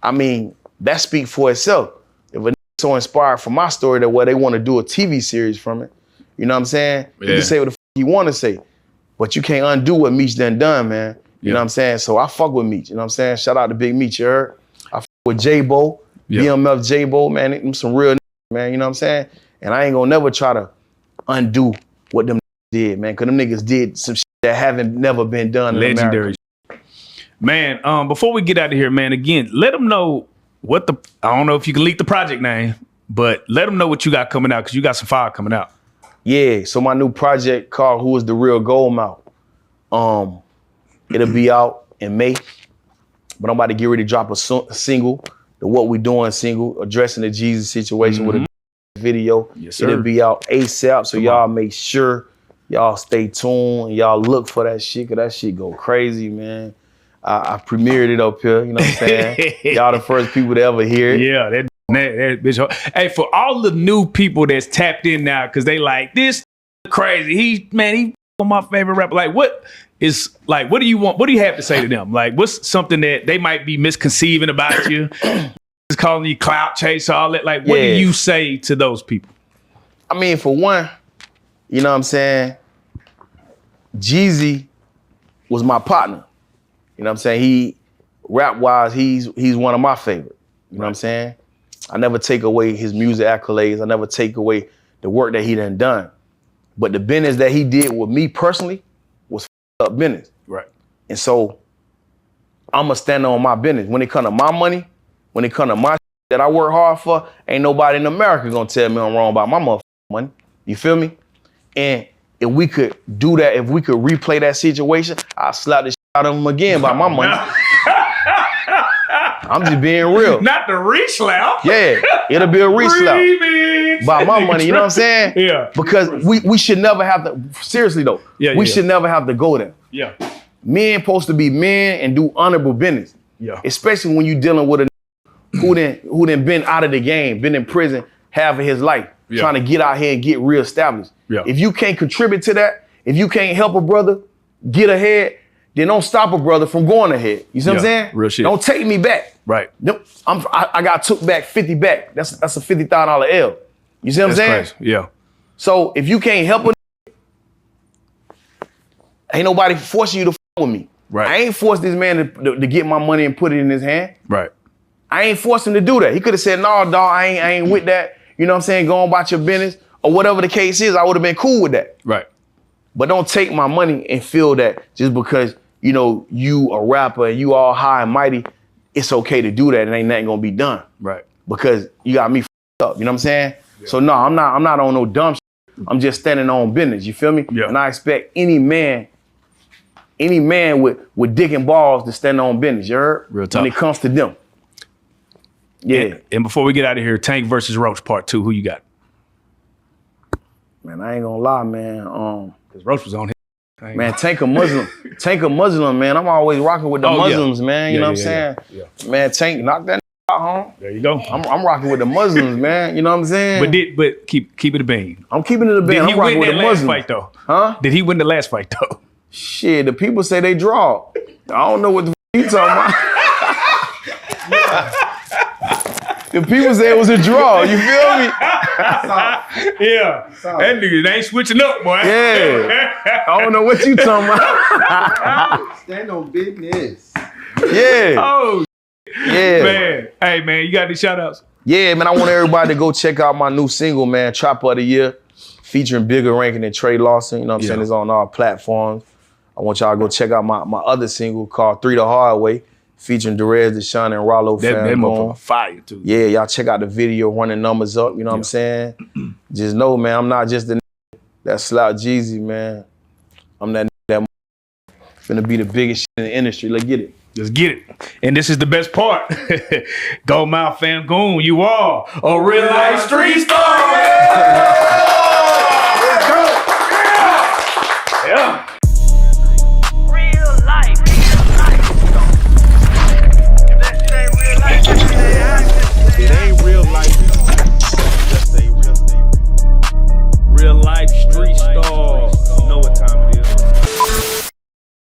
I mean, that speaks for itself. If a so inspired from my story that they want to do a TV series from it, you know what I'm saying? Yeah. You can say what the you want to say, but you can't undo what Meech done, man. You know what I'm saying? So I fuck with Meech, you know what I'm saying? Shout out to Big Meech, you heard? I fuck with J-Bo, BMF J-Bo, man. Them some real man, you know what I'm saying? And I ain't gonna never try to undo what them did, man, because them niggas did some shit that haven't never been done in Legendary America. Man, before we get out of here, man, again, let them know what I don't know if you can leak the project name, but let them know what you got coming out, because you got some fire coming out. Yeah, so my new project called Who Is the Real GoldMouf? It'll be out in May, but I'm about to get ready to drop a single, the What We Doing single, addressing the Jeezy situation with a video. Yes, sir. It'll be out ASAP, so y'all make sure y'all stay tuned and y'all look for that shit, because that shit go crazy, man. I premiered it up here, you know what I'm saying? Y'all the first people to ever hear it. Yeah, that bitch. Hey, for all the new people that's tapped in now, because they like, this crazy. He my favorite rapper. Like, what do you want? What do you have to say to them? Like, what's something that they might be misconceiving about you? Just calling you clout chaser, all that. Like, what do you say to those people? I mean, for one, you know what I'm saying? Jeezy was my partner. You know what I'm saying? He, rap-wise, he's one of my favorite. You know what I'm saying? I never take away his music accolades. I never take away the work that he done. But the business that he did with me personally was up business. Right. And so I'ma stand on my business. When it come to my money, when it come to my that I work hard for, ain't nobody in America gonna tell me I'm wrong about my motherfucking money. You feel me? And if we could do that, if we could replay that situation, I'll slap the shit out of him again about my money. I'm just being real. Not the re-slap. Yeah, it'll be a re-slap. About my money, you know what I'm saying? Yeah. Because we should never have to, seriously though, we should never have to go there. Yeah. Men supposed to be men and do honorable business. Yeah. Especially when you dealing with a who done been out of the game, been in prison half of his life, trying to get out here and get reestablished. Yeah. If you can't contribute to that, if you can't help a brother get ahead, then don't stop a brother from going ahead. You see what I'm saying? Real shit. Don't take me back. Right. Nope. I got took back 50 back. That's a $50,000 L. You see what I'm saying? Crazy. Yeah. So if you can't help a ain't nobody forcing you to with me. Right. I ain't forced this man to get my money and put it in his hand. Right. I ain't forced him to do that. He could have said, no, dog, I ain't with that. You know what I'm saying? Go on about your business or whatever the case is. I would have been cool with that. Right. But don't take my money and feel that just because, you know, you a rapper and you all high and mighty, it's okay to do that and ain't nothing gonna be done. Right. Because you got me up, you know what I'm saying? Yeah. So no, I'm not on no dumb shit. I'm just standing on business, you feel me? Yeah. And I expect any man with dick and balls to stand on business, you heard? Real tough. When it comes to them. Yeah. And before we get out of here, Tank versus Roach Part 2, who you got? Man, I ain't gonna lie, man. Because Roach was on here. Man, Tank a Muslim. Tank a Muslim, man. I'm always rocking with the Muslims, man. You know what I'm saying? Yeah. Man, Tank, knock that out, huh? There you go. I'm rocking with the Muslims, man. You know what I'm saying? But keep it a bean. I'm keeping it a bean. I'm rocking with the Muslims. Fight though? Huh? Did he win the last fight though? Shit, the people say they draw. I don't know what the you talking about. The people say it was a draw. You feel me? Yeah. That nigga ain't switching up, boy. Yeah. I don't know what you talking about. Stand on business. Yeah. Oh, yeah. Man. Hey, man, you got any shout outs? Yeah, man, I want everybody to go check out my new single, man, Trapper of the Year, featuring Bigger Rankin and Trey Lawson. You know what I'm saying? It's on all platforms. I want y'all to go check out my other single called 3 the Hard Way, featuring Derez, Deshaun, and Reallyfe. That motherfucker fire, too. Yeah, y'all check out the video, running numbers up, you know what I'm saying? Just know, man, I'm not just the nigga that slouch Jeezy, man. I'm that nigga that finna be the biggest shit in the industry. Let's get it. Let's get it. And this is the best part. GoldMouf Famgoon, you are a real life street star.